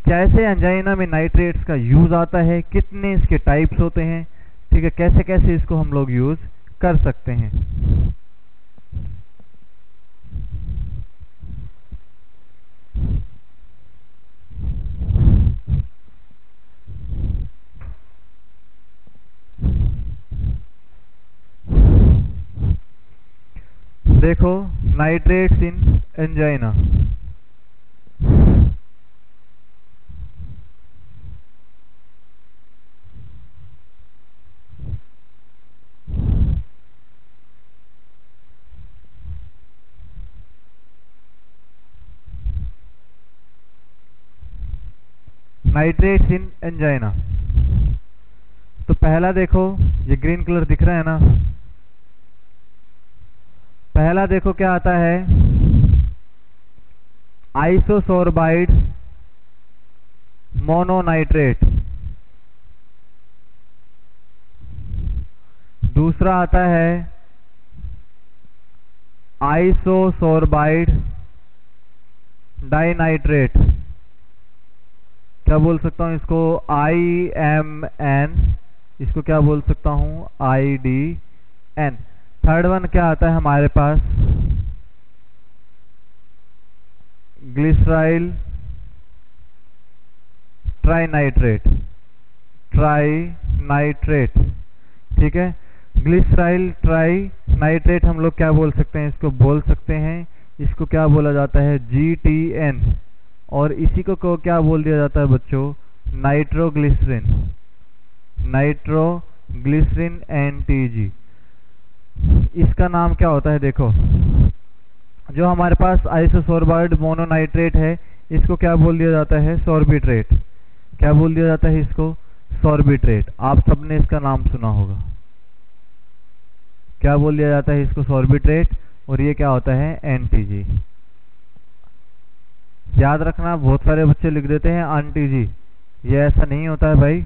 कैसे एंजाइना में नाइट्रेट्स का यूज आता है, कितने इसके टाइप्स होते हैं, ठीक है, कैसे कैसे इसको हम लोग यूज कर सकते हैं। देखो नाइट्रेट्स इन एंजाइना, नाइट्रेट्स इन एंजाइना, तो पहला देखो ये ग्रीन कलर दिख रहा है ना, पहला देखो क्या आता है, आइसोसोर्बाइड मोनोनाइट्रेट, दूसरा आता है आइसोसोर्बाइड डाइनाइट्रेट, क्या बोल सकता हूं इसको, IMN, इसको क्या बोल सकता हूं, IDN। थर्ड वन क्या आता है हमारे पास, ग्लिसराइल ट्राइनाइट्रेट, ट्राइनाइट्रेट, ठीक है। ग्लिसराइल ट्राइनाइट्रेट हम लोग क्या बोल सकते हैं, इसको बोल सकते हैं, इसको क्या बोला जाता है, GTN, और इसी को क्या बोल दिया जाता है बच्चों, नाइट्रोग्लिसरिन, नाइट्रोग्लिसरिन NTG। इसका नाम क्या होता है, देखो जो हमारे पास आइसोसोर्बाइड मोनोनाइट्रेट है, इसको क्या बोल दिया जाता है, सॉर्बिट्रेट, क्या बोल दिया जाता है इसको, सॉर्बिट्रेट। आप सबने इसका नाम सुना होगा, क्या बोल दिया जाता है इसको, सॉर्बिट्रेट, और ये क्या होता है, NTG। याद रखना, बहुत सारे बच्चे लिख देते हैं NTG, ये ऐसा नहीं होता है भाई,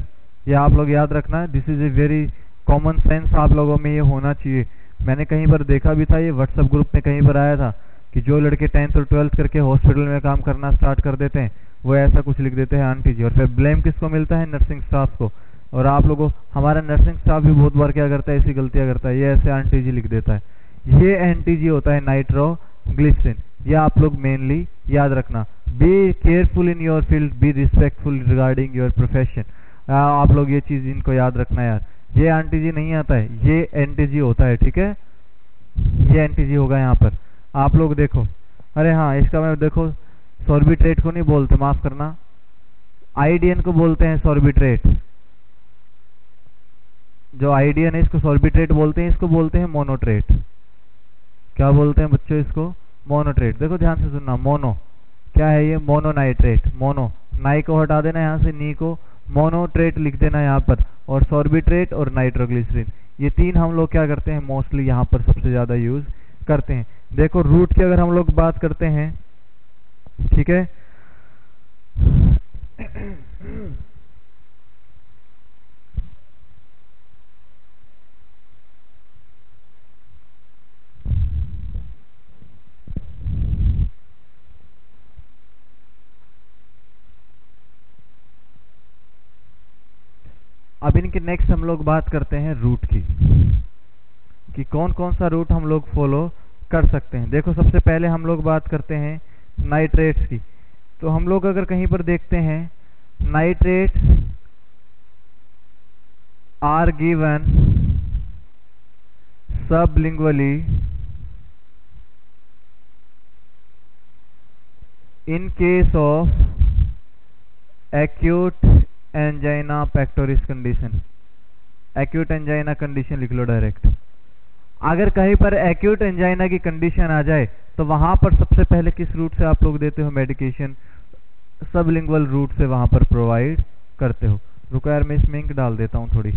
ये आप लोग याद रखना, this is a very common sense, आप लोगों में ये होना चाहिए। मैंने कहीं पर देखा भी था, ये व्हाट्सएप ग्रुप में कहीं पर आया था कि जो लड़के 10th और 12th करके हॉस्पिटल में काम करना स्टार्ट कर देते हैं, वो ऐसा कुछ लिख देते हैं NTG, और फिर ब्लेम किसको मिलता है, नर्सिंग स्टाफ को। और आप लोगों, हमारा नर्सिंग स्टाफ भी बहुत बार क्या करता है, ऐसी गलतियां करता है, ये ऐसे NTG लिख देता है, ये NTG होता है नाइट्रोग्लिसरिन। ये आप लोग मेनली याद रखना, be careful in your field, be respectful regarding your profession, आप लोग ये चीज इनको याद रखना यार, ये NTG नहीं आता है, ये NTG होता है, ठीक है, ये NTG होगा यहाँ पर। आप लोग देखो, अरे हाँ इसका मैं देखो, सॉर्बिट्रेट को नहीं बोलते, माफ करना, IDN को बोलते हैं सॉर्बिट्रेट, जो IDN है इसको सॉर्बिट्रेट बोलते हैं, इसको बोलते हैं मोनोट्रेट। क्या बोलते हैं बच्चों इसको, मोनोट्रेट। देखो ध्यान से सुनना, मोनो, क्या है ये, मोनोनाइट्रेट। मोनो, नाइ को हटा देना यहाँ से, नी को, मोनोट्रेट लिख देना यहाँ पर, और सॉर्बिट्रेट और नाइट्रोग्लिसरीन, ये तीन हम लोग क्या करते हैं मोस्टली यहाँ पर सबसे ज़्यादा यूज़ करते हैं। देखो रूट की अगर हम लोग बात करते हैं, ठीक है, अब इनके नेक्स्ट हम लोग बात करते हैं रूट की, कि कौन कौन सा रूट हम लोग फॉलो कर सकते हैं। देखो सबसे पहले हम लोग बात करते हैं नाइट्रेट्स की। तो हम लोग अगर कहीं पर देखते हैं, nitrates are given sublingually in case of acute angina pectoris condition। acute angina condition लिख लो डायरेक्ट। अगर कहीं पर acute angina की कंडीशन आ जाए तो वहां पर सबसे पहले किस रूट से आप लोग देते हो मेडिकेशन, सबलिंगुअल रूट से वहां पर प्रोवाइड करते हो। रुको यार मैं इसमें इंक डाल देता हूं थोड़ी।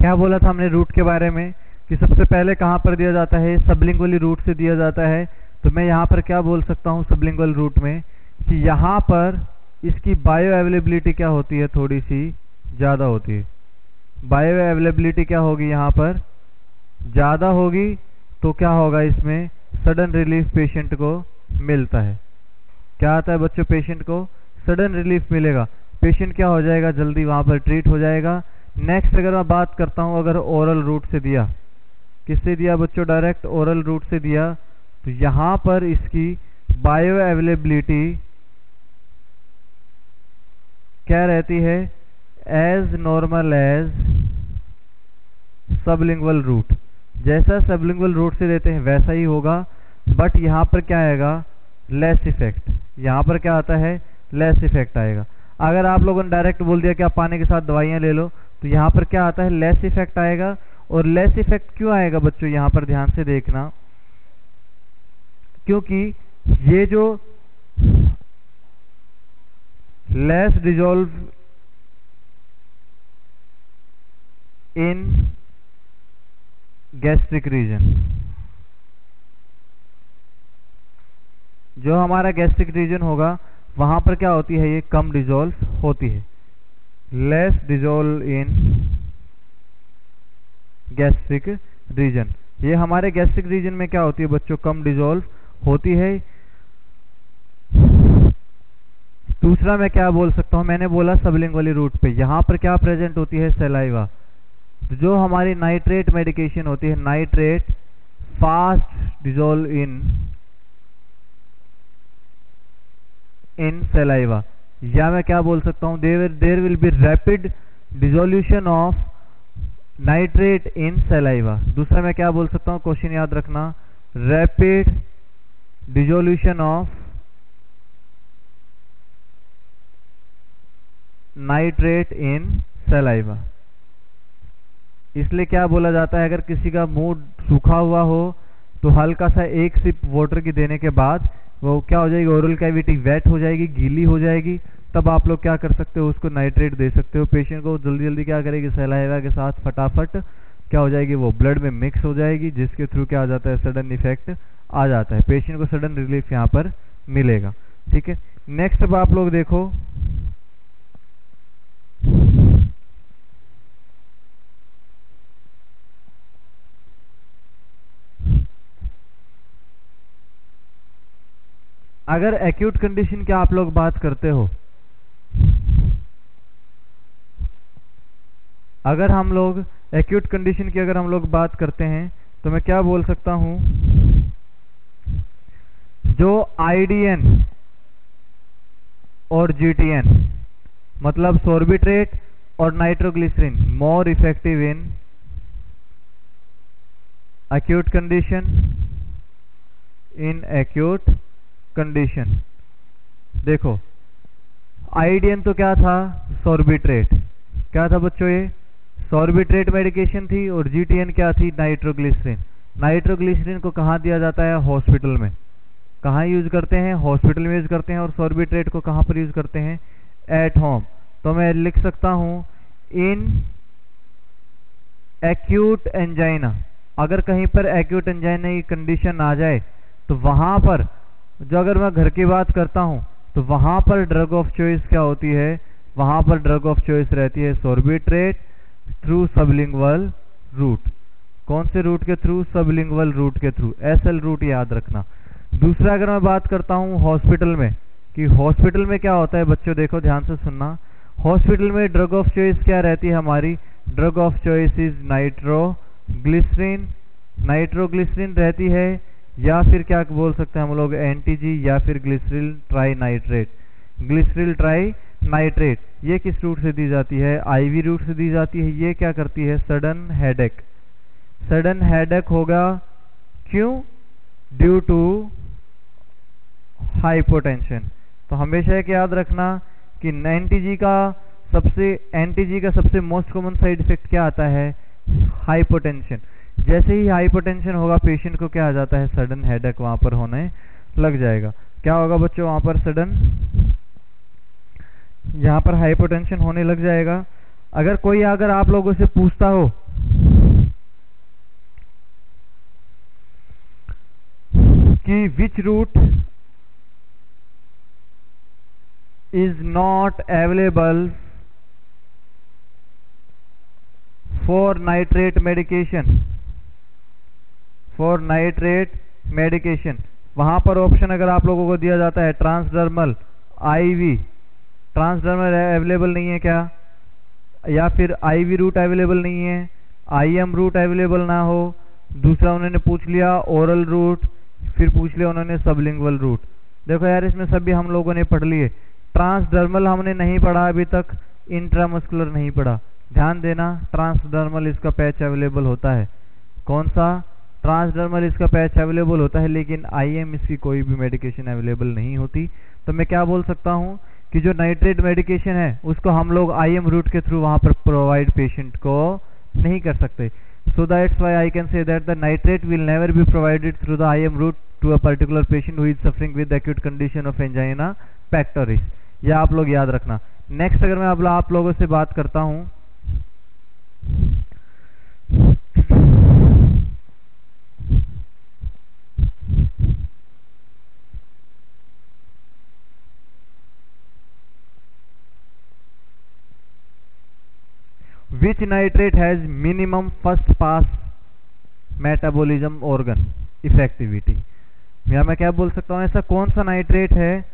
क्या बोला था हमने रूट के बारे में, कि सबसे पहले कहां पर दिया जाता है, सबलिंगुअली रूट से दिया जाता है। तो मैं यहां पर क्या बोल सकता हूं सबलिंगुअल रूट में, कि यहां पर इसकी बायो अवेलेबिलिटी क्या होती है, थोड़ी सी ज़्यादा होती है। बायो अवेलेबिलिटी क्या होगी, यहाँ पर ज़्यादा होगी, तो क्या होगा इसमें सडन रिलीफ पेशेंट को मिलता है। क्या आता है बच्चों, पेशेंट को सडन रिलीफ मिलेगा, पेशेंट क्या हो जाएगा, जल्दी वहाँ पर ट्रीट हो जाएगा। नेक्स्ट अगर मैं बात करता हूँ, अगर ओरल रूट से दिया, किससे दिया बच्चों, डायरेक्ट ओरल रूट से दिया, तो यहाँ पर इसकी बायो अवेलेबिलिटी क्या रहती है, as normal as sublingual route. जैसा सबलिंगुअल रूट से देते हैं वैसा ही होगा, बट यहाँ पर क्या आएगा, लेस इफेक्ट। यहाँ पर क्या आता है, लेस इफेक्ट आएगा। अगर आप लोगों ने डायरेक्ट बोल दिया कि आप पानी के साथ दवाइयाँ ले लो, तो यहाँ पर क्या आता है, लेस इफेक्ट आएगा। और लेस इफेक्ट क्यों आएगा बच्चों, यहाँ पर ध्यान से देखना, क्योंकि ये जो less dissolve in gastric region, जो हमारा गैस्ट्रिक रीजन होगा वहां पर क्या होती है, ये कम डिजोल्व होती है। Less dissolve in gastric region, ये हमारे गैस्ट्रिक रीजन में क्या होती है बच्चों, कम डिजोल्व होती है। दूसरा मैं क्या बोल सकता हूं, मैंने बोला सबलिंगुअली रूट पे, यहां पर क्या प्रेजेंट होती है, सलाइवा। जो हमारी नाइट्रेट मेडिकेशन होती है, nitrate fast dissolve in saliva, या मैं क्या बोल सकता हूं, there will be rapid dissolution of nitrate in saliva. दूसरा मैं क्या बोल सकता हूं, क्वेश्चन याद रखना, rapid dissolution of nitrate in saliva. इसलिए क्या बोला जाता है, अगर किसी का मुंह सूखा हुआ हो तो हल्का सा एक सिप वाटर की देने के बाद वो क्या हो जाएगी, ओरल कैविटी वेट हो जाएगी, गीली हो जाएगी, तब आप लोग क्या कर सकते हो, उसको नाइट्रेट दे सकते हो। पेशेंट को जल्दी जल्दी क्या करेगी, सलाइवा के साथ फटाफट क्या हो जाएगी, वो ब्लड में मिक्स हो जाएगी, जिसके थ्रू क्या आ जाता है, सडन इफेक्ट आ जाता है, पेशेंट को सडन रिलीफ यहाँ पर मिलेगा। ठीक है, नेक्स्ट अब आप लोग देखो, अगर एक्यूट कंडीशन की आप लोग बात करते हो, अगर हम लोग एक्यूट कंडीशन की अगर हम लोग बात करते हैं तो मैं क्या बोल सकता हूं, जो आईडीएन और जीटीएन मतलब सोर्बिट्रेट और nitroglycerine more effective in acute condition, in acute condition. देखो आईडीएन तो क्या था, सोर्बिट्रेट, क्या था बच्चों, ये सोर्बिट्रेट मेडिकेशन थी, और जीटीएन क्या थी, नाइट्रोग्लिसरीन। नाइट्रोग्लिसरीन को कहाँ दिया जाता है, हॉस्पिटल में। कहाँ यूज करते हैं, हॉस्पिटल में यूज करते हैं। और सोर्बिट्रेट को कहाँ पर यूज करते हैं, एट होम। तो मैं लिख सकता हूं, इन एक्यूट एंजाइना, अगर कहीं पर एक्यूट एंजाइना की कंडीशन आ जाए तो वहां पर, जो अगर मैं घर की बात करता हूं तो वहां पर ड्रग ऑफ चॉइस क्या होती है, वहां पर ड्रग ऑफ चॉइस रहती है सोर्बिट्रेट थ्रू सबलिंगुअल रूट। कौन से रूट के थ्रू, सबलिंगुअल रूट के थ्रू, एसएल रूट याद रखना। दूसरा अगर मैं बात करता हूं हॉस्पिटल में, कि हॉस्पिटल में क्या होता है बच्चों, देखो ध्यान से सुनना, हॉस्पिटल में ड्रग ऑफ चॉइस क्या रहती है हमारी, drug of choice is nitroglycerine, nitroglycerine रहती है, या फिर क्या बोल सकते हैं हम लोग, एनटीजी, या फिर ग्लिसरील ट्राई नाइट्रेट। ग्लिसरील ट्राई नाइट्रेट ये किस रूट से दी जाती है, आईवी रूट से दी जाती है। ये क्या करती है, सडन हेडेक, सडन हेडेक होगा, क्यों, ड्यू टू हाइपोटेंशन। तो हमेशा एक याद रखना कि एनटीजी का सबसे मोस्ट कॉमन साइड इफेक्ट क्या आता है, हाइपोटेंशन। जैसे ही हाइपोटेंशन होगा पेशेंट को क्या आ जाता है, सडन हेडेक वहां पर होने लग जाएगा। क्या होगा बच्चों, वहां पर सडन, यहाँ पर हाइपोटेंशन होने लग जाएगा। अगर आप लोगों से पूछता हो कि which route is not available for nitrate medication, वहां पर ऑप्शन अगर आप लोगों को दिया जाता है ट्रांसडर्मल, आईवी, ट्रांसडर्मल अवेलेबल नहीं है क्या, या फिर आईवी रूट अवेलेबल नहीं है, आईएम रूट अवेलेबल ना हो, दूसरा उन्होंने पूछ लिया ओरल रूट, फिर पूछ लिया उन्होंने सबलिंगुअल रूट। देखो यार इसमें सभी हम लोगों ने पढ़ लिए, ट्रांसडर्मल हमने नहीं पढ़ा अभी तक, इंट्रामस्कुलर नहीं पढ़ा। ध्यान देना, ट्रांसडर्मल इसका पैच अवेलेबल होता है, कौन सा, ट्रांसडर्मल इसका पैच अवेलेबल होता है, लेकिन आईएम इसकी कोई भी मेडिकेशन अवेलेबल नहीं होती। तो मैं क्या बोल सकता हूं कि जो नाइट्रेट मेडिकेशन है उसको हम लोग आईएम रूट के थ्रू वहां पर प्रोवाइड पेशेंट को नहीं कर सकते। So that's why I can say that the nitrate will never be provided through the IM route to a particular patient who is suffering with acute condition of angina pectoris। यह आप लोग याद रखना। Next अगर मैं आप लोगों से बात करता हूं, which nitrate has minimum first pass metabolism organ effectivity, या मैं क्या बोल सकता हूं, ऐसा कौन सा नाइट्रेट है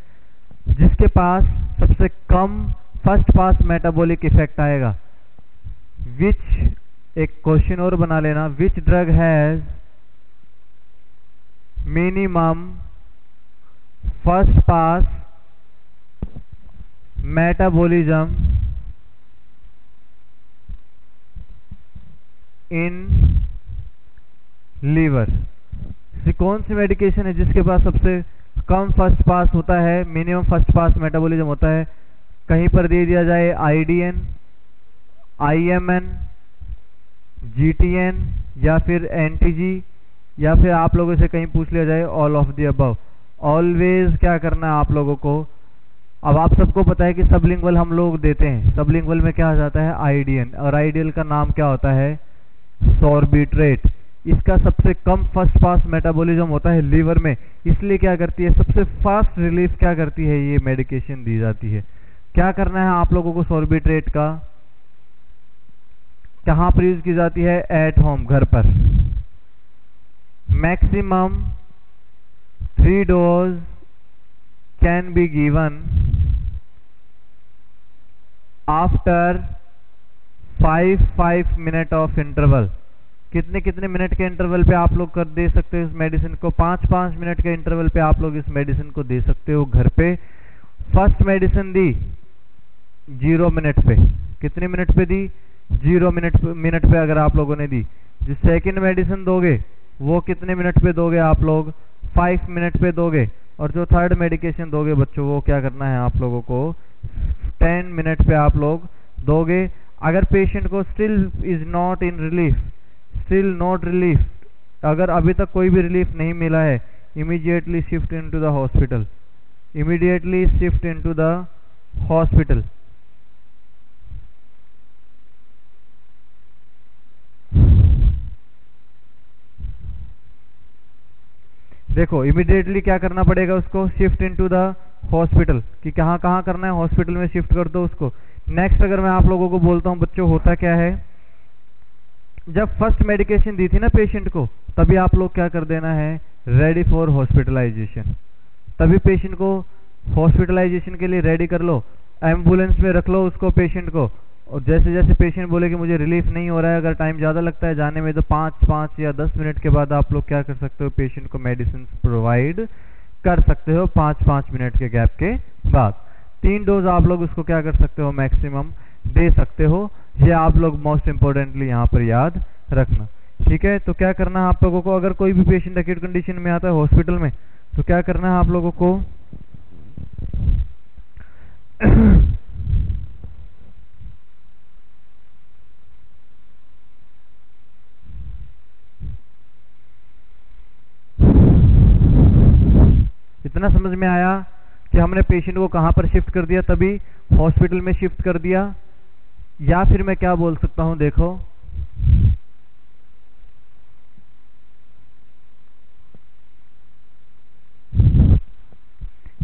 जिसके पास सबसे कम फर्स्ट पास मेटाबॉलिक इफेक्ट आएगा। विच, एक क्वेश्चन और बना लेना, which drug has minimum first pass metabolism in liver. कौन सी मेडिकेशन है जिसके पास सबसे कम फर्स्ट पास होता है, मिनिमम फर्स्ट पास मेटाबॉलिज्म होता है? कहीं पर दे दिया जाए आईडीएन, आईएमएन, जीटीएन या फिर एनटीजी, या फिर आप लोगों से कहीं पूछ लिया जाए all of the above. Always क्या करना है आप लोगों को? अब आप सबको पता है कि सबलिंगुअल हम लोग देते हैं, सबलिंगुअल में क्या आ जाता है? आईडीएन, और आईडीएल का नाम क्या होता है? सॉर्बिट्रेट। इसका सबसे कम फर्स्ट पास मेटाबॉलिज्म होता है लीवर में, इसलिए क्या करती है? सबसे फास्ट रिलीफ क्या करती है? ये मेडिकेशन दी जाती है। क्या करना है आप लोगों को? सॉर्बिट्रेट का कहां पर यूज की जाती है? एट होम, घर पर। Maximum 3 dose can be given after 5 minute of interval. कितने कितने मिनट के इंटरवल पे आप लोग कर दे सकते हो इस मेडिसिन को? 5 मिनट के इंटरवल पे आप लोग इस मेडिसिन को दे सकते हो घर पे। फर्स्ट मेडिसिन दी 0 मिनट पे, कितने मिनट पे दी? 0 मिनट पे अगर आप लोगों ने दी। जो सेकंड मेडिसिन दोगे वो कितने मिनट पे दोगे आप लोग? 5 मिनट पे दोगे। और जो थर्ड मेडिकेशन दोगे बच्चों, वो क्या करना है आप लोगों को? 10 मिनट पे आप लोग दोगे। अगर पेशेंट को still is not in relief, still not relief, अगर अभी तक कोई भी रिलीफ नहीं मिला है, immediately shift into the hospital, immediately shift into the hospital. देखो इमीडिएटली क्या करना पड़ेगा उसको? Shift into the hospital. कि कहाँ कहाँ करना है? हॉस्पिटल में शिफ्ट कर दो उसको। नेक्स्ट अगर मैं आप लोगों को बोलता हूं बच्चों, होता क्या है? जब फर्स्ट मेडिकेशन दी थी ना पेशेंट को, तभी आप लोग क्या कर देना है? Ready for hospitalisation. तभी पेशेंट को हॉस्पिटलाइजेशन के लिए रेडी कर लो, एम्बुलेंस में रख लो उसको पेशेंट को। और जैसे जैसे पेशेंट बोले कि मुझे रिलीफ नहीं हो रहा है, अगर टाइम ज़्यादा लगता है जाने में, तो 5 या 10 मिनट के बाद आप लोग क्या कर सकते हो? पेशेंट को मेडिसिन प्रोवाइड कर सकते हो 5 मिनट के गैप के बाद। 3 डोज आप लोग उसको क्या कर सकते हो? मैक्सिमम दे सकते हो। ये आप लोग मोस्ट इंपॉर्टेंटली यहाँ पर याद रखना, ठीक है? तो क्या करना है आप लोगों को? अगर कोई भी पेशेंट एक्यूट कंडीशन में आता है हॉस्पिटल में, तो क्या करना है आप लोगों को? इतना समझ में आया कि हमने पेशेंट को कहां पर शिफ्ट कर दिया? तभी हॉस्पिटल में शिफ्ट कर दिया। या फिर मैं क्या बोल सकता हूं? देखो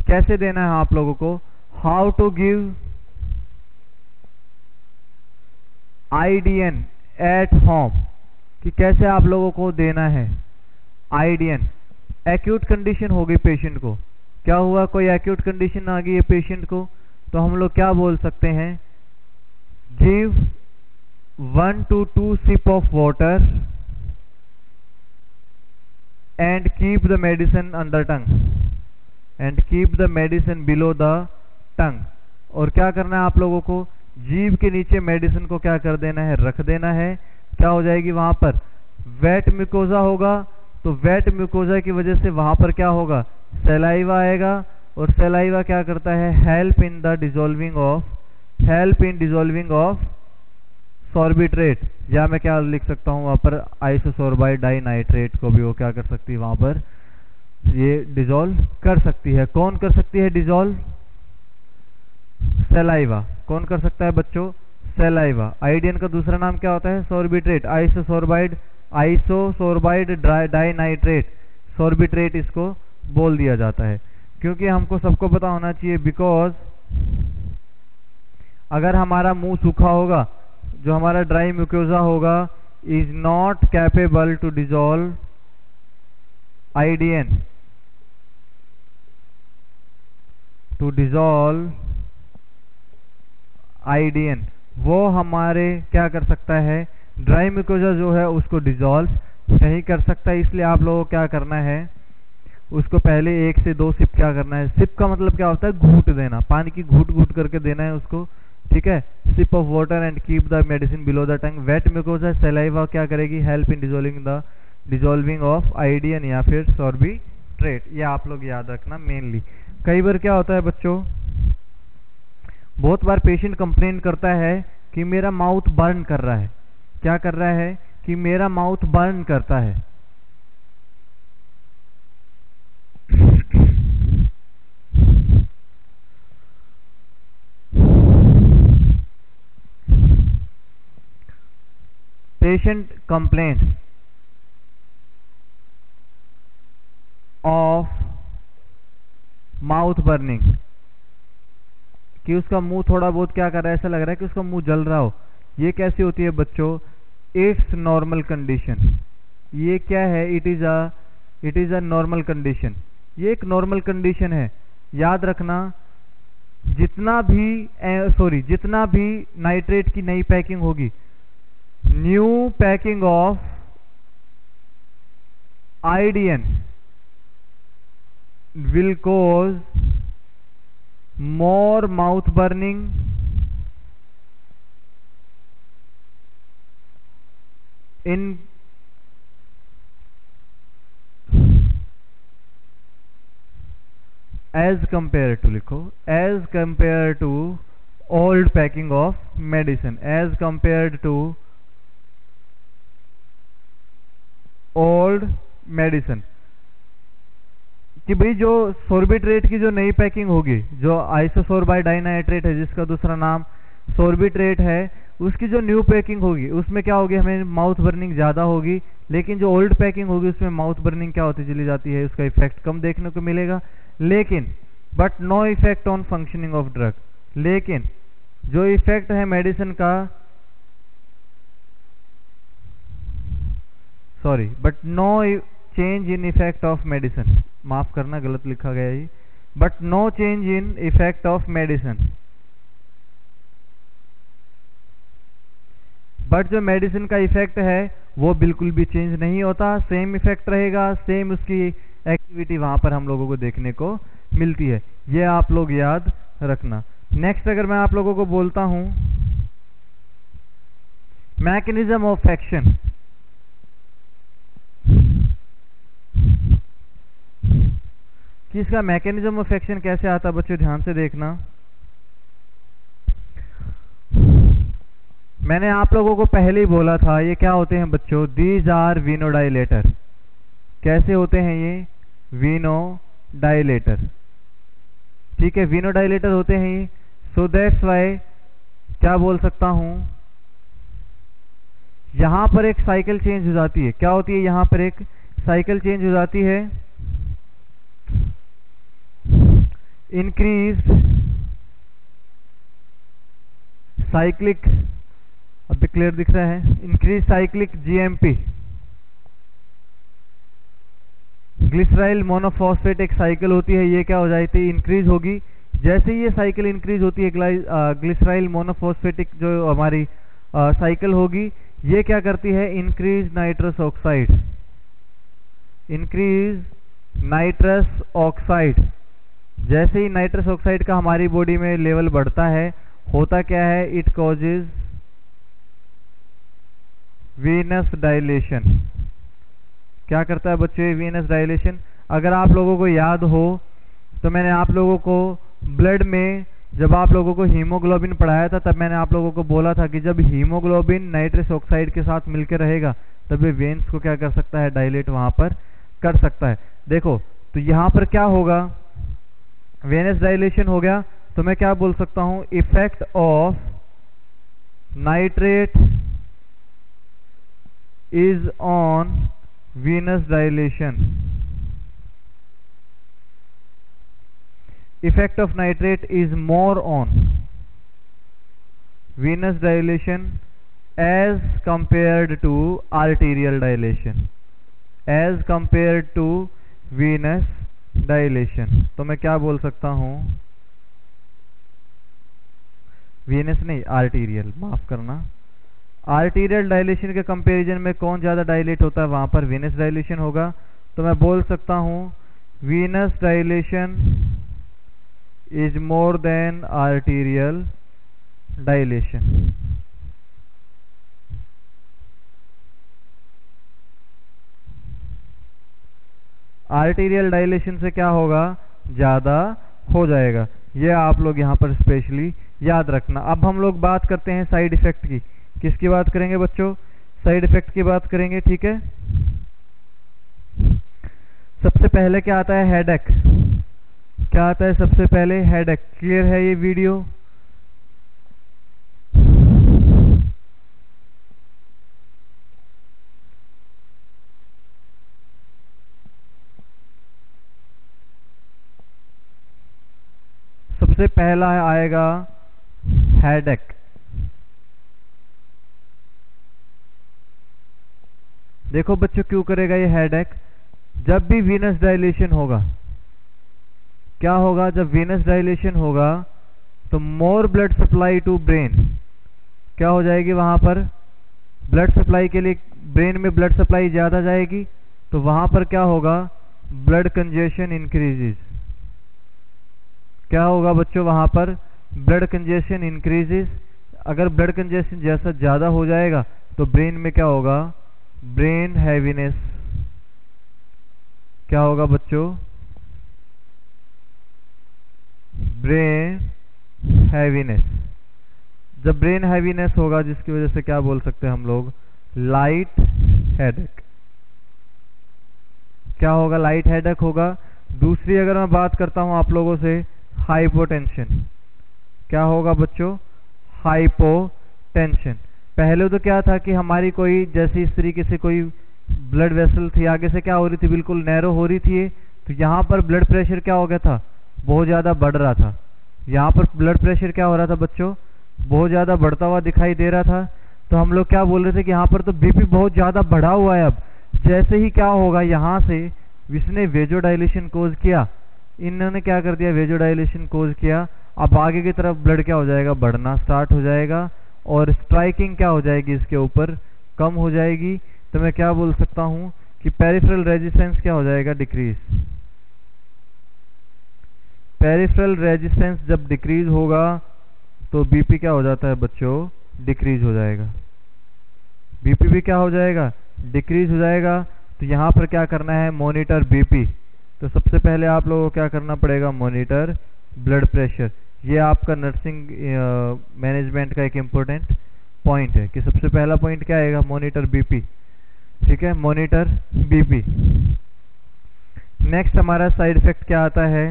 कैसे देना है आप लोगों को? How to give IDN at home, कि कैसे आप लोगों को देना है आईडीएन। एक्यूट कंडीशन हो गई पेशेंट को, क्या हुआ? कोई एक्यूट कंडीशन आ गई है पेशेंट को, तो हम लोग क्या बोल सकते हैं? Give 1 to 2 sip of water and keep the medicine under tongue, and keep the medicine below the tongue। और क्या करना है आप लोगों को? जीभ के नीचे मेडिसिन को क्या कर देना है? रख देना है। क्या हो जाएगी वहां पर? वेट म्यूकोजा होगा, तो वेट म्यूकोजा की वजह से वहां पर क्या होगा? सलाइवा आएगा, और सलाइवा क्या करता है? Help in dissolving of Sorbitrate, या मैं क्या लिख सकता हूं वहां पर? आइसोसोर्बाइड डाइनाइट्रेट को भी वो क्या कर सकती है? वहां पर ये डिसॉल्व कर सकती है। कौन कर सकती है डिसॉल्व? सलाइवा। कौन कर सकता है बच्चों? सलाइवा। आईडीएन का दूसरा नाम क्या होता है? सॉर्बिट्रेट, आइसोसोर्बाइड डाइनाइट्रेट, सॉर्बिट्रेट इसको बोल दिया जाता है। क्योंकि हमको सबको पता होना चाहिए, बिकॉज अगर हमारा मुंह सूखा होगा, जो हमारा ड्राई म्यूकोजा होगा, is not capable to dissolve IDN, वो हमारे क्या कर सकता है? ड्राई म्यूकोजा जो है उसको डिसॉल्व नहीं कर सकता। इसलिए आप लोगों को क्या करना है? उसको पहले 1 से 2 सिप क्या करना है? सिप का मतलब क्या होता है? घूट देना, पानी की घूट घूट करके देना है उसको, ठीक है, sip of water and keep the medicine below the tongue. Wet mucosa saliva क्या करेगी, help in dissolving of iodine या फिर सॉर्बिट्रेट। ये आप लोग याद रखना मेनली। कई बार क्या होता है बच्चों, बहुत बार पेशेंट कंप्लेन करता है कि मेरा माउथ बर्न कर रहा है। क्या कर रहा है कि मेरा माउथ बर्न करता है। Patient complaint of mouth burning, कि उसका मुंह थोड़ा बहुत क्या कर रहा है, ऐसा लग रहा है कि उसका मुंह जल रहा हो। ये कैसी होती है बच्चों, इट्स नॉर्मल कंडीशन। ये क्या है, it is a normal condition. ये एक नॉर्मल कंडीशन है। याद रखना, जितना भी नाइट्रेट की नई पैकिंग होगी, new packing of iodine will cause more mouth burning in as compared to, लिखो, as compared to old packing of medicine, as compared to old medicine। कि भाई जो सोर्बिट्रेट की जो नई पैकिंग होगी, जो आइसोसोर्बाइड डाइनाइट्रेट है जिसका दूसरा नाम सोर्बिट्रेट है, उसकी जो न्यू पैकिंग होगी उसमें क्या होगी, हमें माउथ बर्निंग ज़्यादा होगी। लेकिन जो ओल्ड पैकिंग होगी उसमें माउथ बर्निंग क्या होती चली जाती है, उसका इफेक्ट कम देखने को मिलेगा। लेकिन but no effect on functioning of drug. लेकिन जो इफेक्ट है मेडिसिन का, sorry, but no change in effect of medicine, माफ करना गलत लिखा गया है, but no change in effect of medicine. But जो मेडिसिन का इफेक्ट है वो बिल्कुल भी चेंज नहीं होता, सेम इफेक्ट रहेगा, सेम उसकी एक्टिविटी वहां पर हम लोगों को देखने को मिलती है। ये आप लोग याद रखना। नेक्स्ट अगर मैं आप लोगों को बोलता हूं मैकेनिज्म ऑफ एक्शन, कि इसका मैकेनिज्म ऑफ एक्शन कैसे आता है बच्चों, ध्यान से देखना। मैंने आप लोगों को पहले ही बोला था ये क्या होते हैं बच्चों, दीज आर वीनोडाइलेटर। कैसे होते हैं ये, वीनोडाइलेटर। ठीक है, वीनोडाइलेटर होते हैं ये। सो दैट्स वाई क्या बोल सकता हूं, यहां पर एक साइकिल चेंज हो जाती है। क्या होती है, यहां पर एक साइकिल चेंज हो जाती है, इंक्रीज साइक्लिक, अब भी क्लियर दिख रहा है, increase cyclic GMP, glyceryl monophosphate एक साइकिल होती है, ये क्या हो जाती है, इंक्रीज होगी। जैसे ही ये साइकिल इंक्रीज होती है, ग्लिसराइल मोनोफॉस्फेटिक जो हमारी साइकिल होगी, ये क्या करती है, increase nitrous oxide, increase nitrous oxide. जैसे ही नाइट्रस ऑक्साइड का हमारी बॉडी में लेवल बढ़ता है, होता क्या है, इट कॉजेज वीनस डायलेशन। क्या करता है बच्चे, वीनस डायलेशन। अगर आप लोगों को याद हो तो मैंने आप लोगों को ब्लड में, जब आप लोगों को हीमोग्लोबिन पढ़ाया था, तब मैंने आप लोगों को बोला था कि जब हीमोग्लोबिन नाइट्रस ऑक्साइड के साथ मिलकर रहेगा तब ये वेन्स को क्या कर सकता है, डायलेट वहां पर कर सकता है। देखो तो यहां पर क्या होगा, वेनस डायलेशन हो गया, तो मैं क्या बोल सकता हूं, effect of nitrate is on venous dilation, effect of nitrate is more on venous dilation as compared to arterial dilation, as compared to venous dilation। तो मैं क्या बोल सकता हूं, venous नहीं, arterial, माफ करना, आर्टीरियल डायलेशन के कंपैरिजन में कौन ज़्यादा डायलेट होता है, वहां पर वीनस डायलेशन होगा। तो मैं बोल सकता हूं Venus dilation is more than arterial dilation. Arterial dilation से क्या होगा, ज्यादा हो जाएगा। ये आप लोग यहाँ पर स्पेशली याद रखना। अब हम लोग बात करते हैं साइड इफेक्ट की। किसकी बात करेंगे बच्चों, साइड इफेक्ट की बात करेंगे, ठीक है। सबसे पहले क्या आता है, हेडेक। क्या आता है सबसे पहले, हेडेक। क्लियर है ये वीडियो? सबसे पहला आएगा हेडेक। देखो बच्चों क्यों करेगा ये हेडेक, जब भी वीनस डायलेशन होगा, क्या होगा, जब वीनस डायलेशन होगा तो मोर ब्लड सप्लाई टू ब्रेन, क्या हो जाएगी वहां पर, ब्लड सप्लाई के लिए ब्रेन में ब्लड सप्लाई ज्यादा जाएगी, तो वहां पर क्या होगा, ब्लड कंजेशन इंक्रीजेस। क्या होगा बच्चों, वहां पर ब्लड कंजेशन इंक्रीजेस। अगर ब्लड कंजेशन जैसा ज्यादा हो जाएगा तो ब्रेन में क्या होगा, ब्रेन हैवीनेस। क्या होगा बच्चों, ब्रेन हैवीनेस। जब ब्रेन हैवीनेस होगा जिसकी वजह से क्या बोल सकते हैं हम लोग, लाइट हेडेक। क्या होगा, लाइट हेडेक होगा। दूसरी अगर मैं बात करता हूं आप लोगों से, हाइपोटेंशन। क्या होगा बच्चों, हाइपोटेंशन। पहले तो क्या था कि हमारी कोई जैसे इस तरीके से कोई ब्लड वेसल थी, आगे से क्या हो रही थी, बिल्कुल नैरो हो रही थी, तो यहाँ पर ब्लड प्रेशर क्या हो गया था, बहुत ज्यादा बढ़ रहा था। यहाँ पर ब्लड प्रेशर क्या हो रहा था बच्चों, बहुत ज्यादा बढ़ता हुआ दिखाई दे रहा था। तो हम लोग क्या बोल रहे थे कि यहाँ पर तो बीपी बहुत ज्यादा बढ़ा हुआ है। अब जैसे ही क्या होगा, यहाँ से इसने वेजोडाइलेशन कोज किया, इन्होंने क्या कर दिया, वेजोडाइलेशन कोज किया। अब आगे की तरफ ब्लड क्या हो जाएगा, बढ़ना स्टार्ट हो जाएगा और स्ट्राइकिंग क्या हो जाएगी इसके ऊपर, कम हो जाएगी। तो मैं क्या बोल सकता हूं कि पेरिफेरल रेजिस्टेंस क्या हो जाएगा, डिक्रीज। पेरिफेरल रेजिस्टेंस जब डिक्रीज होगा तो बीपी क्या हो जाता है बच्चों, डिक्रीज हो जाएगा। बीपी भी क्या हो जाएगा, डिक्रीज हो जाएगा। तो यहाँ पर क्या करना है, मॉनिटर बीपी। तो सबसे पहले आप लोगों को क्या करना पड़ेगा, मॉनिटर ब्लड प्रेशर। ये आपका नर्सिंग मैनेजमेंट का एक इम्पोर्टेंट पॉइंट है कि सबसे पहला पॉइंट क्या आएगा, मॉनिटर बीपी। ठीक है, मॉनिटर बीपी। नेक्स्ट हमारा साइड इफेक्ट क्या आता है,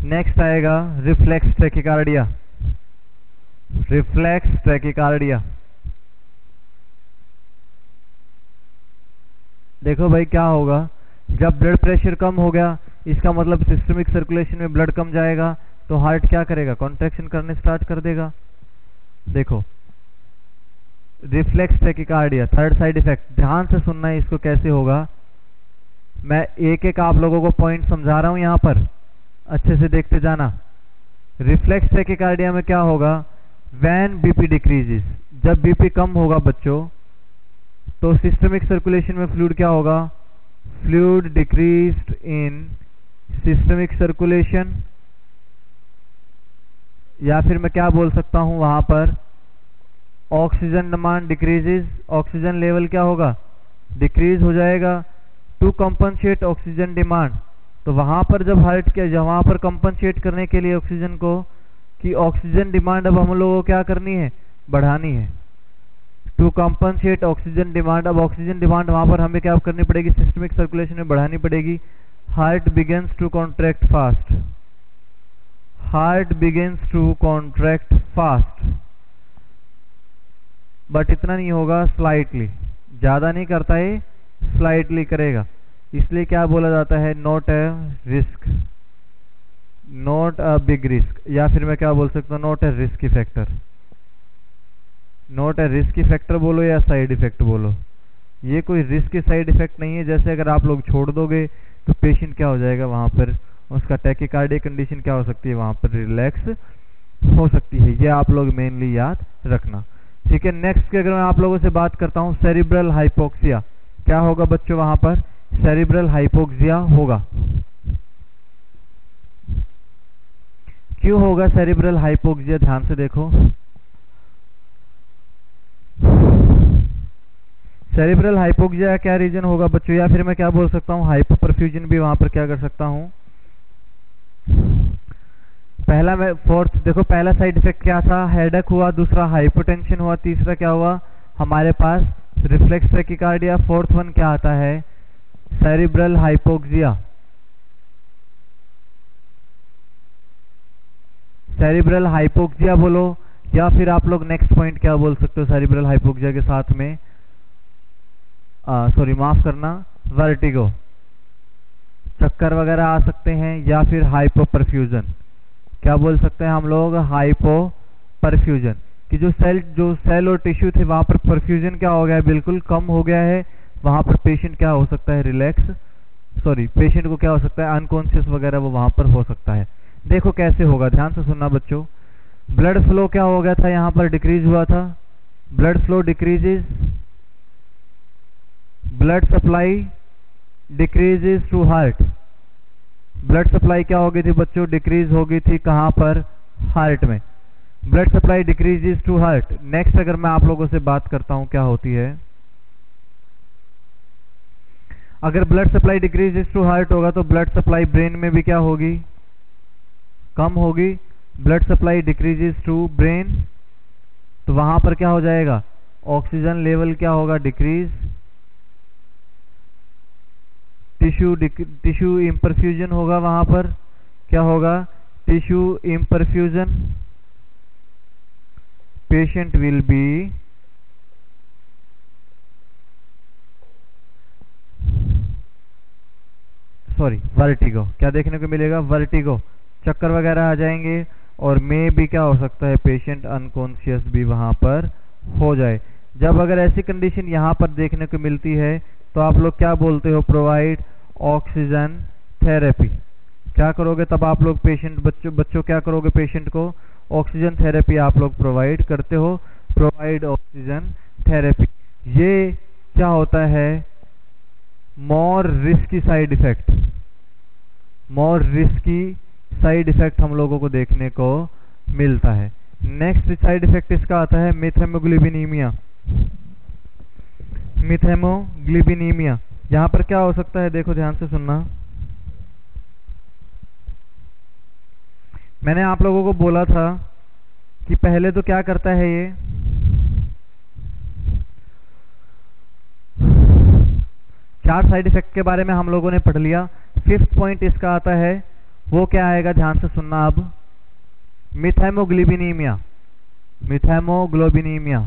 नेक्स्ट आएगा रिफ्लेक्स टैकिकार्डिया। रिफ्लेक्स टैकिकार्डिया, देखो भाई क्या होगा, जब ब्लड प्रेशर कम हो गया, इसका मतलब सिस्टमिक सर्कुलेशन में ब्लड कम जाएगा, तो हार्ट क्या करेगा, कॉन्ट्रैक्शन करने स्टार्ट कर देगा। देखो reflex tachycardia, third side effect, ध्यान से सुनना है इसको कैसे होगा। मैं एक एक आप लोगों को पॉइंट समझा रहा हूं, यहां पर अच्छे से देखते जाना। रिफ्लेक्स टैकिकार्डिया में क्या होगा, व्हेन बीपी डिक्रीजेस, जब बीपी कम होगा बच्चों, तो सिस्टमिक सर्कुलेशन में फ्लूइड क्या होगा, फ्लूइड डिक्रीज्ड इन सिस्टमिक सर्कुलेशन, या फिर मैं क्या बोल सकता हूं वहां पर, oxygen demand decreases, oxygen level क्या होगा, डिक्रीज हो जाएगा। टू कंपनसेट ऑक्सीजन डिमांड, तो वहां पर जब हार्ट के वहां पर कंपनसेट करने के लिए ऑक्सीजन को, कि ऑक्सीजन डिमांड अब हम लोगों को क्या करनी है, बढ़ानी है। टू कंपनसेट ऑक्सीजन डिमांड, अब ऑक्सीजन डिमांड वहां पर हमें क्या करनी पड़ेगी, सिस्टमिक सर्कुलेशन में बढ़ानी पड़ेगी। Heart begins to contract fast, heart begins to contract fast, but इतना नहीं होगा, स्लाइटली, ज्यादा नहीं करता है, स्लाइटली करेगा। इसलिए क्या बोला जाता है, not a risk, not a big risk, या फिर मैं क्या बोल सकता हूँ, not a risky factor. Not a risky factor बोलो या साइड इफेक्ट बोलो, ये कोई रिस्क साइड इफेक्ट नहीं है। जैसे अगर आप लोग छोड़ दोगे तो पेशेंट क्या हो जाएगा, वहां पर उसका टैकिकार्डिया कंडीशन क्या हो सकती है, वहां पर रिलैक्स हो सकती है। ये आप लोग मेनली याद रखना। ठीक है। नेक्स्ट की अगर मैं आप लोगों से बात करता हूं सेरिब्रल हाइपोक्सिया, क्या होगा बच्चों वहां पर? सेरिब्रल हाइपोक्सिया होगा। क्यों होगा सेरिब्रल हाइपोक्सिया? ध्यान से देखो, सेरिब्रल हाइपोक्सिया का क्या रीजन होगा बच्चों? या फिर मैं क्या बोल सकता हूँ, हाइपोपरफ्यूजन भी वहां पर क्या कर सकता हूँ। पहला मैं फोर्थ देखो, पहला साइड इफेक्ट क्या था? हेडेक हुआ, दूसरा हाइपोटेंशन हुआ, तीसरा क्या हुआ हमारे पास? Reflex tachycardia. फोर्थ वन क्या आता है? Cerebral hypoxia. सेरिब्रल हाइपोक्सिया बोलो, या फिर आप लोग नेक्स्ट पॉइंट क्या बोल सकते हो सेरिब्रल हाइपोक्सिया के साथ में? सॉरी माफ करना, वर्टिगो, चक्कर वगैरह आ सकते हैं, या फिर हाइपोपरफ्यूजन। क्या बोल सकते हैं हम लोग? हाइपोपरफ्यूजन। कि जो सेल और टिश्यू थे वहां पर परफ्यूजन क्या हो गया है? बिल्कुल कम हो गया है। वहां पर पेशेंट क्या हो सकता है? रिलैक्स, सॉरी पेशेंट को क्या हो सकता है? अनकॉन्शियस वगैरह वो वहां पर हो सकता है। देखो कैसे होगा, ध्यान से सुनना बच्चों। ब्लड फ्लो क्या हो गया था? यहां पर डिक्रीज हुआ था। Blood flow decreases, blood supply decreases to heart. Blood supply क्या हो गई थी बच्चों? डिक्रीज हो गई थी। कहां पर? हार्ट में। Blood supply decreases to heart. Next अगर मैं आप लोगों से बात करता हूं क्या होती है, अगर blood supply decreases to heart होगा तो ब्लड सप्लाई ब्रेन में भी क्या होगी? कम होगी। Blood supply decreases to brain, तो वहां पर क्या हो जाएगा? ऑक्सीजन लेवल क्या होगा? डिक्रीज। टिश्यू इम्परफ्यूजन होगा, वहां पर क्या होगा? Tissue imperfusion. Patient will be vertigo. क्या देखने को मिलेगा? वर्टिगो, चक्कर वगैरह आ जाएंगे, और मे भी क्या हो सकता है? पेशेंट अनकॉन्शियस भी वहां पर हो जाए। जब अगर ऐसी कंडीशन यहां पर देखने को मिलती है तो आप लोग क्या बोलते हो? Provide oxygen therapy. क्या करोगे तब आप लोग? पेशेंट बच्चों क्या करोगे? पेशेंट को ऑक्सीजन थेरेपी आप लोग प्रोवाइड करते हो। Provide oxygen therapy. ये क्या होता है? More risky side effect, more risky side effect हम लोगों को देखने को मिलता है। नेक्स्ट साइड इफेक्ट इसका आता है मिथेमोग्लोबिनीमिया। मिथेमोग्लोबिनीमिया यहां पर क्या हो सकता है? देखो ध्यान से सुनना, मैंने आप लोगों को बोला था कि पहले तो क्या करता है ये, चार साइड इफेक्ट के बारे में हम लोगों ने पढ़ लिया। फिफ्थ पॉइंट इसका आता है, वो क्या आएगा? ध्यान से सुनना अब, मिथेमोग्लोबिनीमिया। मिथेमोग्लोबिनीमिया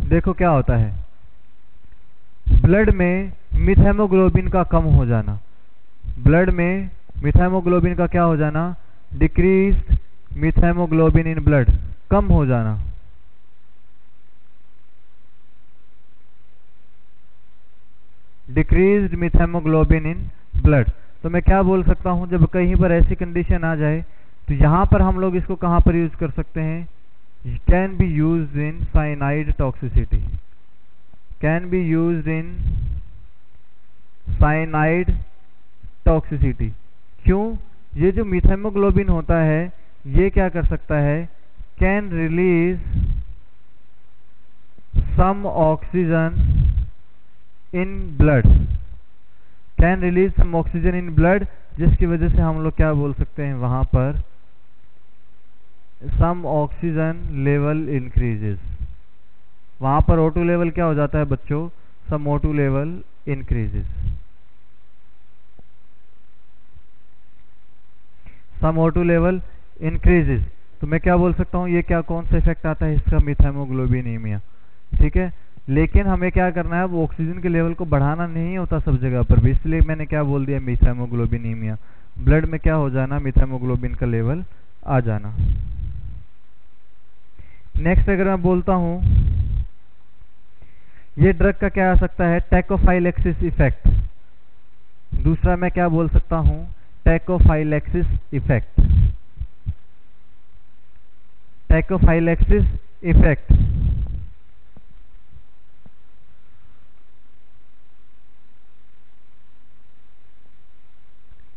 देखो क्या होता है, ब्लड में मिथेमोग्लोबिन का कम हो जाना। ब्लड में मिथेमोग्लोबिन का क्या हो जाना? डिक्रीज मिथेमोग्लोबिन इन ब्लड, कम हो जाना। Decreased methemoglobin in blood. तो मैं क्या बोल सकता हूं, जब कहीं पर ऐसी कंडीशन आ जाए तो यहां पर हम लोग इसको कहां पर यूज कर सकते हैं? Can be used in cyanide toxicity. Can be used in cyanide toxicity. क्यों? ये जो मिथेमोग्लोबिन होता है ये क्या कर सकता है? Can release some oxygen in blood. Can release some oxygen in blood, जिसकी वजह से हम लोग क्या बोल सकते हैं वहां पर? सम ऑक्सीजन लेवल इंक्रीजेस। वहां पर O2 लेवल क्या हो जाता है बच्चों? सम O2 लेवल इंक्रीजेस। सम O2 लेवल इंक्रीजेस। तो मैं क्या बोल सकता हूं, ये क्या कौन सा इफेक्ट आता है इसका? मिथेमोग्लोबिनीमिया। ठीक है, लेकिन हमें क्या करना है? वो ऑक्सीजन के लेवल को बढ़ाना नहीं होता सब जगह पर भी, इसलिए मैंने क्या बोल दिया? मिथेमोग्लोबिनीमिया। ब्लड में क्या हो जाना, मीथाइमोग्लोबिन का लेवल आ जाना। नेक्स्ट अगर मैं बोलता हूं, ये ड्रग का क्या आ सकता है, टैकोफाइलेक्सिस इफेक्ट। दूसरा मैं क्या बोल सकता हूं, टैकोफाइलेक्सिस इफेक्ट। टैकोफाइलेक्सिस इफेक्ट।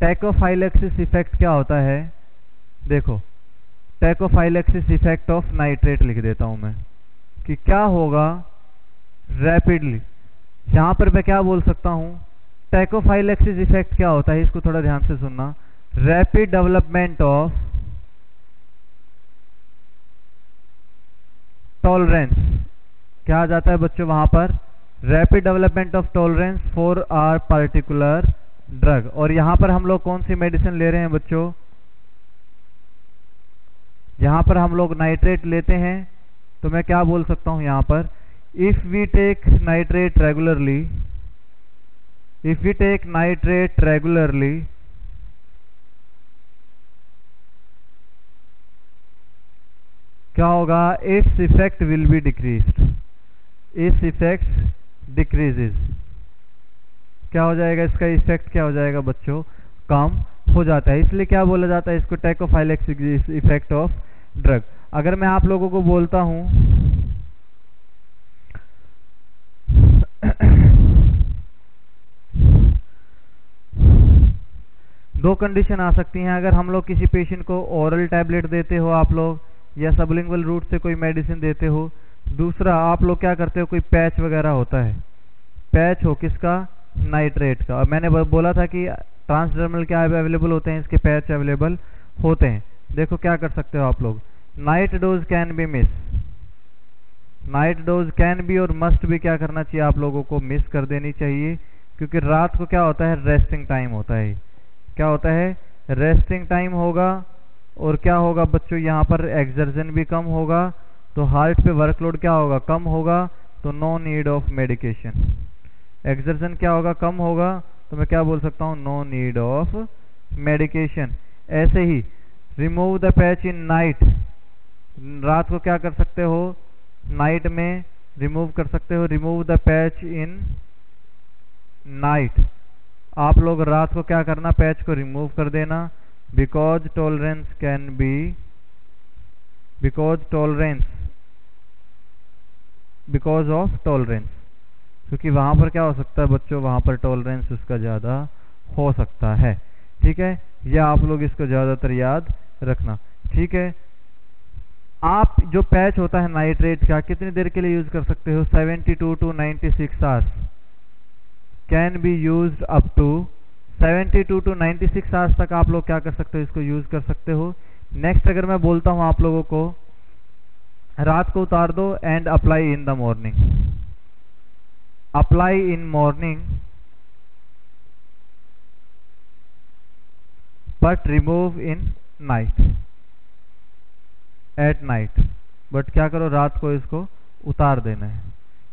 टैकोफाइलेक्सिस इफेक्ट क्या होता है, देखो टैकोफाइलेक्सिस इफेक्ट ऑफ नाइट्रेट लिख देता हूं मैं कि क्या होगा रैपिडली। यहां पर मैं क्या बोल सकता हूं, टैकोफाइलेक्सिस इफेक्ट क्या होता है, इसको थोड़ा ध्यान से सुनना। रैपिड डेवलपमेंट ऑफ टॉलरेंस, क्या आ जाता है बच्चों वहां पर, rapid development of tolerance for our particular drug. और यहां पर हम लोग कौन सी मेडिसिन ले रहे हैं बच्चों, यहां पर हम लोग नाइट्रेट लेते हैं। तो मैं क्या बोल सकता हूं यहां पर, if we take nitrate regularly, if we take nitrate regularly, क्या होगा, its effect will be decreased, its effect decreases. क्या हो जाएगा, इसका इफेक्ट क्या हो जाएगा बच्चों, कम हो जाता है। इसलिए क्या बोला जाता है इसको, टैकोफाइलेक्सिस इफेक्ट ऑफ ड्रग। अगर मैं आप लोगों को बोलता हूं दो कंडीशन आ सकती हैं, अगर हम लोग किसी पेशेंट को ओरल टैबलेट देते हो आप लोग, या सबलिंगुअल रूट से कोई मेडिसिन देते हो। दूसरा आप लोग क्या करते हो, कोई पैच वगैरह होता है, पैच हो किसका, नाइट्रेट का। और मैंने बोला था कि ट्रांसडर्मल क्या अवेलेबल होते हैं, इसके पैच अवेलेबल होते हैं। देखो क्या कर सकते हो आप लोग, night dose can be miss, night dose can be और मस्ट भी क्या करना चाहिए आप लोगों को, मिस कर देनी चाहिए। क्योंकि रात को क्या होता है, रेस्टिंग टाइम होता है, क्या होता है, रेस्टिंग टाइम होगा। और क्या होगा बच्चों, यहाँ पर एक्सर्जन भी कम होगा, तो हार्ट पे वर्कलोड क्या होगा, कम होगा, तो नो नीड ऑफ मेडिकेशन। एक्सर्जन क्या होगा, कम होगा, तो मैं क्या बोल सकता हूँ, नो नीड ऑफ मेडिकेशन। ऐसे ही remove the patch in night, रात को क्या कर सकते हो, नाइट में रिमूव कर सकते हो, remove the patch in night. आप लोग रात को क्या करना, पैच को रिमूव कर देना। Because tolerance can be, because tolerance, because of tolerance, क्योंकि वहां पर क्या हो सकता है बच्चों, वहां पर टॉलरेंस उसका ज्यादा हो सकता है। ठीक है, या आप लोग इसको ज्यादातर याद रखना। ठीक है, आप जो पैच होता है नाइट्रेट का कितनी देर के लिए यूज कर सकते हो, 72 to 96 hours, can be used up to 72 to 96 hours तक आप लोग क्या कर सकते हो, इसको यूज कर सकते हो। नेक्स्ट अगर मैं बोलता हूं आप लोगों को, रात को उतार दो and apply in the morning, apply in morning but remove in night, at night, but क्या करो, रात को इसको उतार देना है।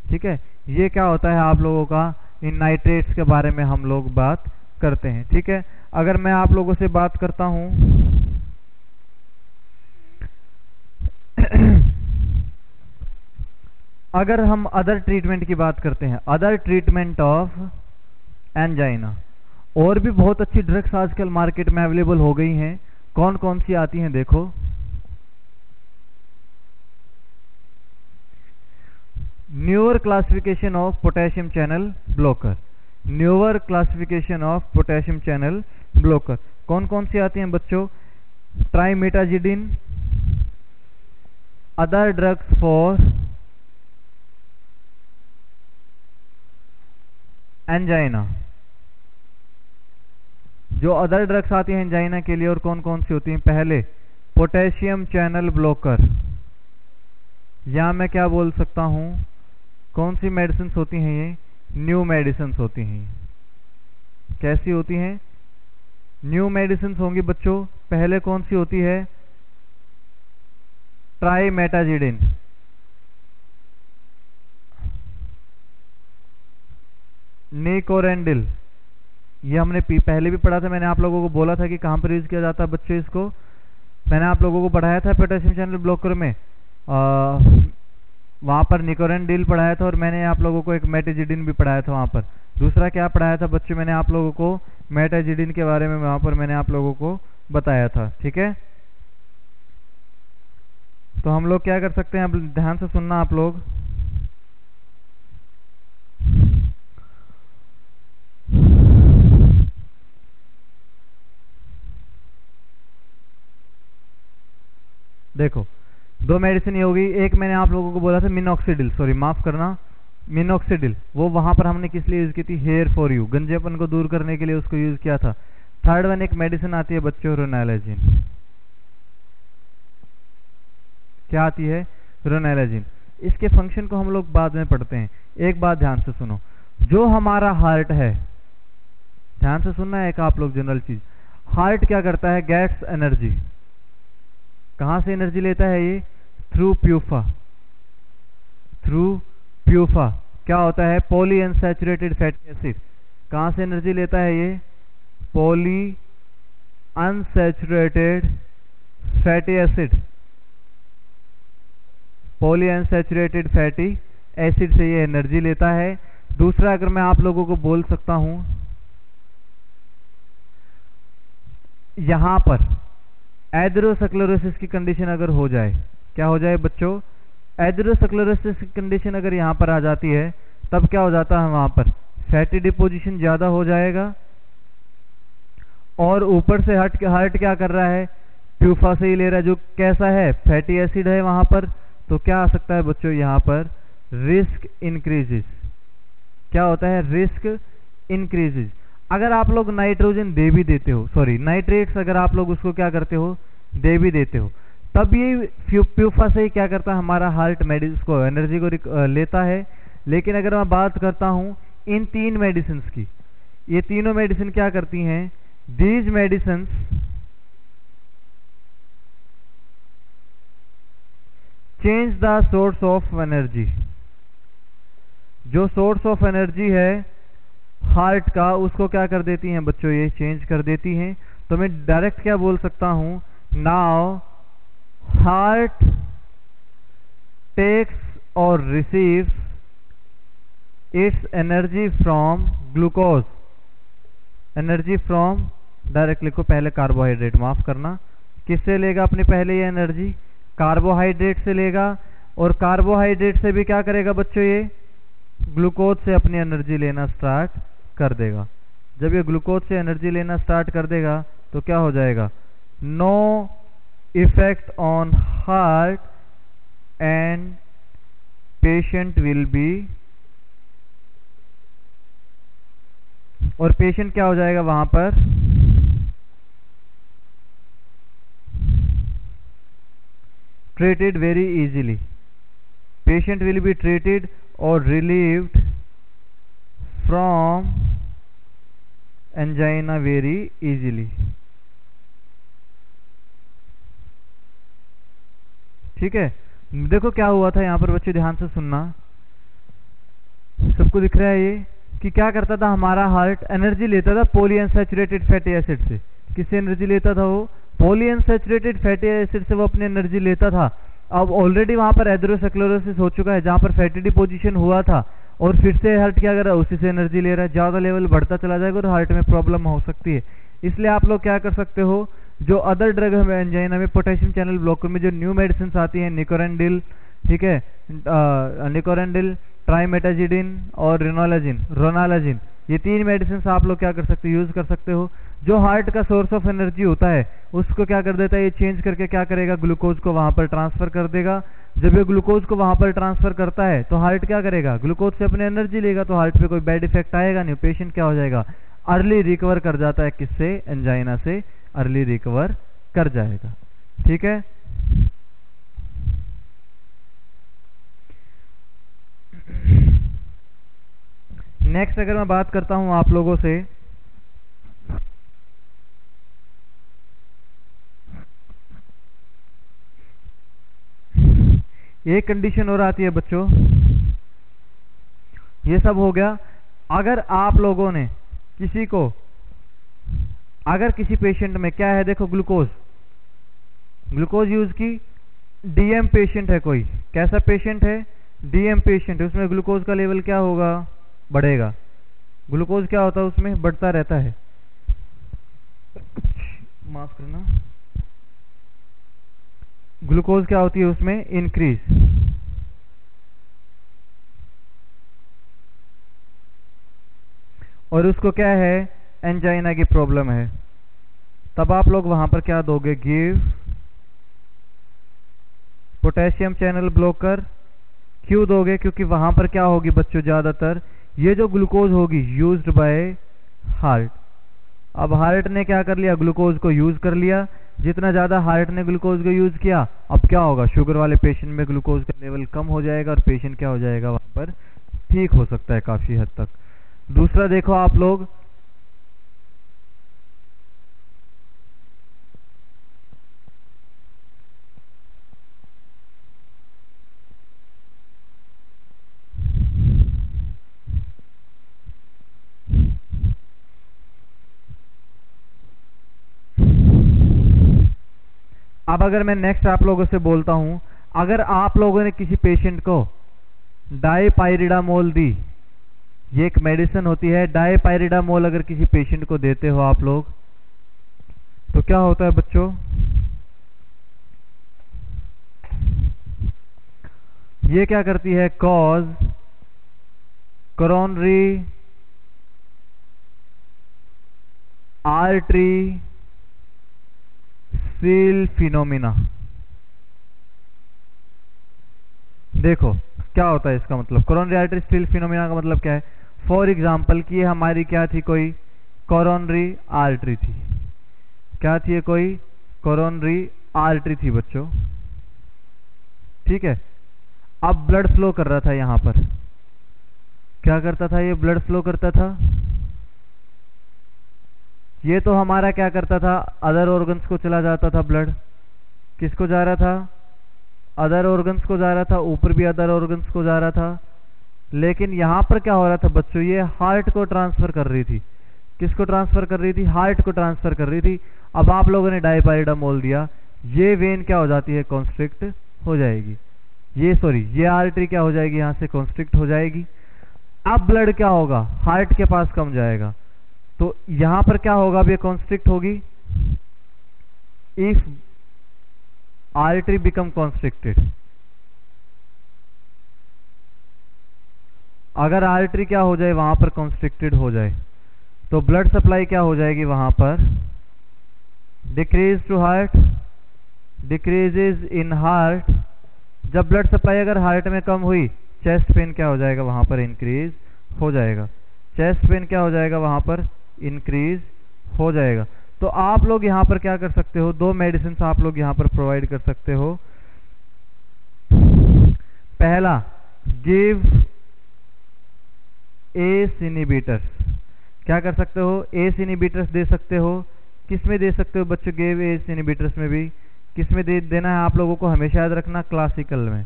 ठीक है, ये क्या होता है आप लोगों का, इन नाइट्रेट्स के बारे में हम लोग बात करते हैं। ठीक है, अगर मैं आप लोगों से बात करता हूं अगर हम अदर ट्रीटमेंट की बात करते हैं, अदर ट्रीटमेंट ऑफ एंजाइना, और भी बहुत अच्छी ड्रग्स आजकल मार्केट में अवेलेबल हो गई हैं। कौन कौन सी आती हैं देखो, newer classification of potassium channel blocker, newer classification of potassium channel blocker कौन कौन सी आती हैं बच्चों, ट्राइमेटाजिडिन, अदर ड्रग्स फॉर एंजाइना, जो अदर ड्रग्स आती हैं एंजाइना के लिए, और कौन कौन सी होती हैं, पहले पोटेशियम चैनल ब्लॉकर, या मैं क्या बोल सकता हूं, कौन सी मेडिसिन होती हैं ये, न्यू मेडिसिन होती हैं। कैसी होती हैं, न्यू मेडिसिन होंगी बच्चों। पहले कौन सी होती है, ट्राइमेटाजिडिन, निकोरेंडिल, ये हमने पहले भी पढ़ा था, मैंने आप लोगों को बोला था कि कहाँ पर यूज किया जाता है बच्चों इसको। मैंने आप लोगों को पढ़ाया था पोटेशियम चैनल ब्लॉकर में, वहाँ पर निकोरेंडिल पढ़ाया था और मैंने आप लोगों को एक मेटाजिडिन भी पढ़ाया था वहाँ पर। दूसरा क्या पढ़ाया था बच्चों, मैंने आप लोगों को मेटाजिडिन के बारे में वहाँ पर मैंने आप लोगों को बताया था। ठीक है, तो हम लोग क्या कर सकते हैं, अब ध्यान से सुनना आप लोग। देखो, दो मेडिसिन ये होगी। एक मैंने आप लोगों को बोला था मिनॉक्सिडिल, सॉरी माफ करना, मिनॉक्सिडिल, वो वहां पर हमने किस लिए यूज की थी, हेयर फॉर यू, गंजेपन को दूर करने के लिए उसको यूज किया था। थर्ड वन एक मेडिसिन आती है बच्चों रोनालाजिन, क्या आती है, रोनालाजिन। इसके फंक्शन को हम लोग बाद में पढ़ते हैं। एक बात ध्यान से सुनो, जो हमारा हार्ट है, ध्यान से सुनना है एक आप लोग जनरल चीज, हार्ट क्या करता है, गेट्स एनर्जी। कहां से एनर्जी लेता है ये, थ्रू प्यूफा, थ्रू प्यूफा। क्या होता है, पॉली अनसैचुरेटेड फैटी एसिड। कहां से एनर्जी लेता है ये, poly unsaturated fatty acid, poly unsaturated fatty acid से ये एनर्जी लेता है। दूसरा अगर मैं आप लोगों को बोल सकता हूं, यहां पर एथेरोस्क्लेरोसिस की कंडीशन अगर हो जाए, क्या हो जाए बच्चों, एथेरोस्क्लेरोसिस की कंडीशन अगर यहां पर आ जाती है, तब क्या हो जाता है, वहां पर फैटी डिपोजिशन ज्यादा हो जाएगा और ऊपर से हार्ट क्या कर रहा है, प्यूफा से ही ले रहा है, जो कैसा है, फैटी एसिड है वहां पर। तो क्या आ सकता है बच्चों, यहां पर रिस्क इंक्रीजेस। क्या होता है, रिस्क इंक्रीजेस। अगर आप लोग नाइट्रोजन दे भी देते हो, सॉरी नाइट्रेट्स अगर आप लोग उसको क्या करते हो, दे भी देते हो, तब ये प्यूफा से ही क्या करता है, हमारा हार्ट मेडिसिन को एनर्जी को लेता है। लेकिन अगर मैं बात करता हूं इन तीन मेडिसिन की, ये तीनों मेडिसिन क्या करती हैं, these medicine change the source of energy. जो सोर्स ऑफ एनर्जी है हार्ट का, उसको क्या कर देती हैं बच्चों, ये चेंज कर देती हैं। तो मैं डायरेक्ट क्या बोल सकता हूं, नाउ हार्ट टेक्स और receives it's energy from glucose, energy from, direct लिखो पहले कार्बोहाइड्रेट, माफ करना, किससे लेगा अपने पहले ये एनर्जी, कार्बोहाइड्रेट से लेगा। और कार्बोहाइड्रेट से भी क्या करेगा बच्चों, ये ग्लूकोज से अपनी एनर्जी लेना स्टार्ट कर देगा। जब ये ग्लूकोज से एनर्जी लेना स्टार्ट कर देगा तो क्या हो जाएगा, no effect on heart and patient will be, और पेशेंट क्या हो जाएगा वहां पर, treated very easily, patient will be treated or relieved from angina very easily। ठीक है, देखो क्या हुआ था यहाँ पर बच्चे, ध्यान से सुनना, सबको दिख रहा है ये कि क्या करता था हमारा हार्ट, एनर्जी लेता था पॉली अनसैचुरेटेड फैटी एसिड से। किससे एनर्जी लेता था वो, पॉली अनसैचुरेटेड फैटी एसिड से वो अपनी एनर्जी लेता था। अब ऑलरेडी वहां पर एथेरोस्क्लेरोसिस हो चुका है, जहां पर फैटी डिपोजिशन हुआ था, और फिर से हार्ट क्या कर रहा है, उसी से एनर्जी ले रहा है, ज्यादा लेवल बढ़ता चला जाएगा और हार्ट में प्रॉब्लम हो सकती है। इसलिए आप लोग क्या कर सकते हो, जो अदर ड्रग है एंजाइना में, पोटेशियम चैनल ब्लॉकर में जो न्यू मेडिसिन आती है, निकोरेंडिल, ठीक है, निकोरेंडिल, ट्राइमेटाजिडिन और रोनालाजिन, ये तीन मेडिसिन आप लोग क्या कर सकते हो, यूज कर सकते हो। जो हार्ट का सोर्स ऑफ एनर्जी होता है उसको क्या कर देता है, ये चेंज करके क्या करेगा, ग्लूकोज को वहां पर ट्रांसफर कर देगा। जब ये ग्लूकोज को वहां पर ट्रांसफर करता है तो हार्ट क्या करेगा, ग्लूकोज से अपनी एनर्जी लेगा, तो हार्ट पे कोई बैड इफेक्ट आएगा नहीं, पेशेंट क्या हो जाएगा, अर्ली रिकवर कर जाता है, किससे, एंजाइना से अर्ली रिकवर कर जाएगा। ठीक है, नेक्स्ट अगर मैं बात करता हूं आप लोगों से, एक कंडीशन और आती है बच्चों, ये सब हो गया। अगर आप लोगों ने किसी को अगर किसी पेशेंट में क्या है, देखो ग्लूकोज यूज की, डीएम पेशेंट है कोई, कैसा पेशेंट है, डीएम पेशेंट है, उसमें ग्लूकोज का लेवल क्या होगा, बढ़ेगा। ग्लूकोज क्या होता है उसमें, बढ़ता रहता है, माफ करना, ग्लूकोज क्या होती है उसमें, इंक्रीज। और उसको क्या है, एंजाइना की प्रॉब्लम है, तब आप लोग वहां पर क्या दोगे, गिव पोटेशियम चैनल ब्लॉकर। क्यों दोगे, क्योंकि वहां पर क्या होगी बच्चों, ज्यादातर ये जो ग्लूकोज होगी यूज्ड बाय हार्ट। अब हार्ट ने क्या कर लिया, ग्लूकोज को यूज कर लिया, जितना ज्यादा हार्ट ने ग्लूकोज को यूज किया, अब क्या होगा, शुगर वाले पेशेंट में ग्लूकोज का लेवल कम हो जाएगा और पेशेंट क्या हो जाएगा, वहां पर ठीक हो सकता है काफी हद तक। दूसरा देखो आप लोग, अब अगर मैं नेक्स्ट आप लोगों से बोलता हूं, अगर आप लोगों ने किसी पेशेंट को डायपाइरिडामोल दी, ये एक मेडिसिन होती है, डायपाइरिडामोल अगर किसी पेशेंट को देते हो आप लोग, तो क्या होता है बच्चों, ये क्या करती है, cause coronary artery seal phenomena. देखो क्या होता है इसका मतलब, कोरोनरी आर्टरी सील फिनोमिना का मतलब क्या है, फॉर एग्जांपल कि ये हमारी क्या थी, कोई कोरोनरी आर्टरी थी, क्या थी ये, कोई कोरोनरी आर्टरी थी बच्चों, ठीक है। अब ब्लड फ्लो कर रहा था यहां पर, क्या करता था ये, ब्लड फ्लो करता था, ये तो हमारा क्या करता था, अदर ऑर्गन्स को चला जाता था ब्लड, किसको जा रहा था, अदर ऑर्गन्स को जा रहा था, ऊपर भी अदर ऑर्गन्स को जा रहा था। लेकिन यहां पर क्या हो रहा था बच्चों, ये हार्ट को ट्रांसफर कर रही थी, किसको ट्रांसफर कर रही थी, हार्ट को ट्रांसफर कर रही थी। अब आप लोगों ने डायपाइरिडामोल दिया, ये वेन क्या हो जाती है, कॉन्स्ट्रिक्ट हो जाएगी, ये आर्टरी क्या हो जाएगी, यहां से कॉन्स्ट्रिक्ट हो जाएगी। अब ब्लड क्या होगा, हार्ट के पास कम जाएगा, तो यहां पर क्या होगा, अब ये कॉन्स्ट्रिक्ट होगी। इफ आर्टरी बिकम कॉन्स्ट्रिक्टेड, अगर आर्टरी क्या हो जाए, वहां पर कॉन्स्ट्रिक्टेड हो जाए, तो ब्लड सप्लाई क्या हो जाएगी वहां पर, decrease to heart, decreases in heart. जब ब्लड सप्लाई अगर हार्ट में कम हुई, चेस्ट पेन क्या हो जाएगा वहां पर, इंक्रीज हो जाएगा, चेस्ट पेन क्या हो जाएगा वहां पर, इंक्रीज हो जाएगा। तो आप लोग यहां पर क्या कर सकते हो, दो मेडिसिन आप लोग यहां पर प्रोवाइड कर सकते हो। पहला, गिव एस इनहिबिटर्स, क्या कर सकते हो, एस इनहिबिटर्स दे सकते हो। किस में दे सकते हो बच्चों, गिव एस इनहिबिटर्स में भी किस में देना है आप लोगों को, हमेशा याद रखना, क्लासिकल में।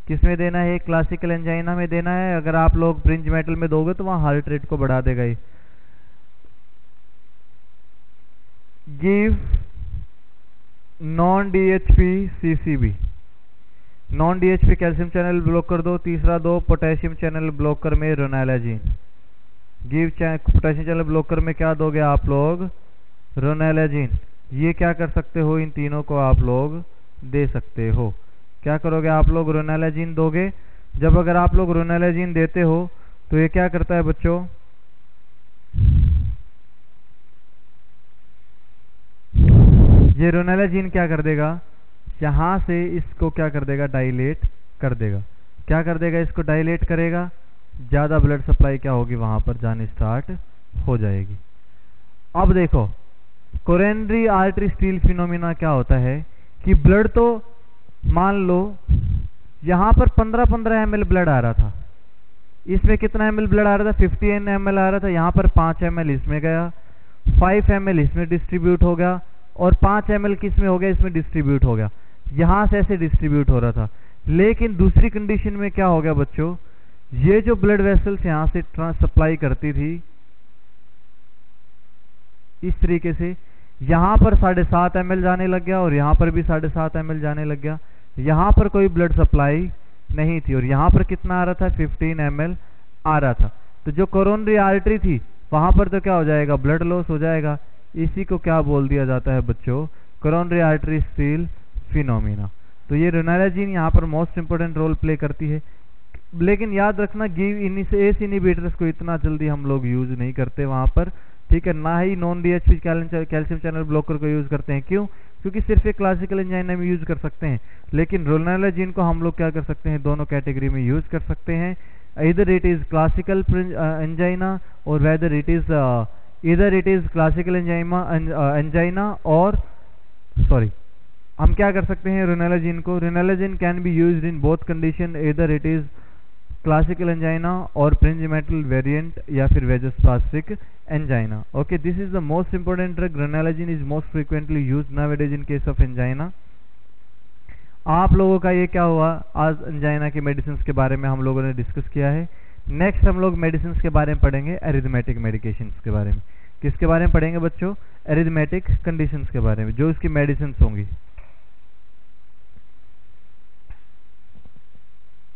किस में देना है, क्लासिकल एंजाइना में देना है। अगर आप लोग ब्रिंज मेटल में दोगे तो वहां हार्ट रेट को बढ़ा देगा ये। Give non DHP CCB, non DHP calcium channel blocker दो। तीसरा दो पोटेशियम चैनल ब्लॉकर में ranolazine. Give potassium channel blocker में क्या दोगे आप लोग, रोनालाजिन। ये क्या कर सकते हो, इन तीनों को आप लोग दे सकते हो। क्या करोगे आप लोग, रोनालाजिन दोगे। जब अगर आप लोग रोनालाजिन देते हो तो ये क्या करता है बच्चों, ये रोनालाजिन क्या कर देगा, यहां से इसको क्या कर देगा, डायलेट कर देगा। क्या कर देगा, इसको डायलेट करेगा, ज्यादा ब्लड सप्लाई क्या होगी वहां पर जाने स्टार्ट हो जाएगी। अब देखो कोरोनरी आर्टरी स्टील फिनोमिना क्या होता है कि ब्लड तो मान लो यहां पर 15-15 ml ब्लड आ रहा था, इसमें कितना ml ब्लड आ रहा था, 15 ml आ रहा था। यहां पर 5 ml इसमें गया, 5 ml इसमें डिस्ट्रीब्यूट हो गया और 5 ml किस में हो गया, इसमें डिस्ट्रीब्यूट हो गया। यहां से ऐसे डिस्ट्रीब्यूट हो रहा था। लेकिन दूसरी कंडीशन में क्या हो गया बच्चों, ये जो ब्लड वेसल्स यहां से सप्लाई करती थी, इस तरीके से यहाँ पर 7.5 ml जाने लग गया और यहाँ पर भी 7.5 ml जाने लग गया। यहाँ पर कोई ब्लड सप्लाई नहीं थी और यहाँ पर कितना आ रहा था, 15 ml आ रहा था। तो जो कोरोनरी आर्टरी थी वहाँ पर तो क्या हो जाएगा, ब्लड लॉस हो जाएगा। इसी को क्या बोल दिया जाता है बच्चों, कोरोनरी आर्टरी स्टील फिनोमिना। तो ये रेनालाजीन यहाँ पर मोस्ट इंपोर्टेंट रोल प्ले करती है। लेकिन याद रखना गिव एस इनिबिटर्स को इतना जल्दी हम लोग यूज नहीं करते वहाँ पर, ठीक है, ना ही non DHP calcium channel blocker को यूज करते हैं। क्यों? क्योंकि सिर्फ एक क्लासिकल एंजाइना में यूज कर सकते हैं, लेकिन रेनालाजीन को हम लोग क्या कर सकते हैं, दोनों कैटेगरी में यूज कर सकते हैं। either it is classical angina or whether it is either it is classical angina और sorry, हम क्या कर सकते हैं रेनालाजीन को, ranolazine can be used in both condition, either it is classical angina और Prinzmetal variant या फिर vasospastic angina. Okay, this is the most important drug. Renaligine is most frequently used nowadays in case of angina. आप लोगों का ये क्या हुआ, आज एंजाइना के मेडिसिन के बारे में हम लोगों ने डिस्कस किया है। नेक्स्ट हम लोग मेडिसिन के बारे में पढ़ेंगे, एरिथमेटिक मेडिकेशंस के बारे में। किसके बारे में पढ़ेंगे बच्चों, एरिथमेटिक कंडीशंस के बारे में, जो इसकी मेडिसिन होंगी।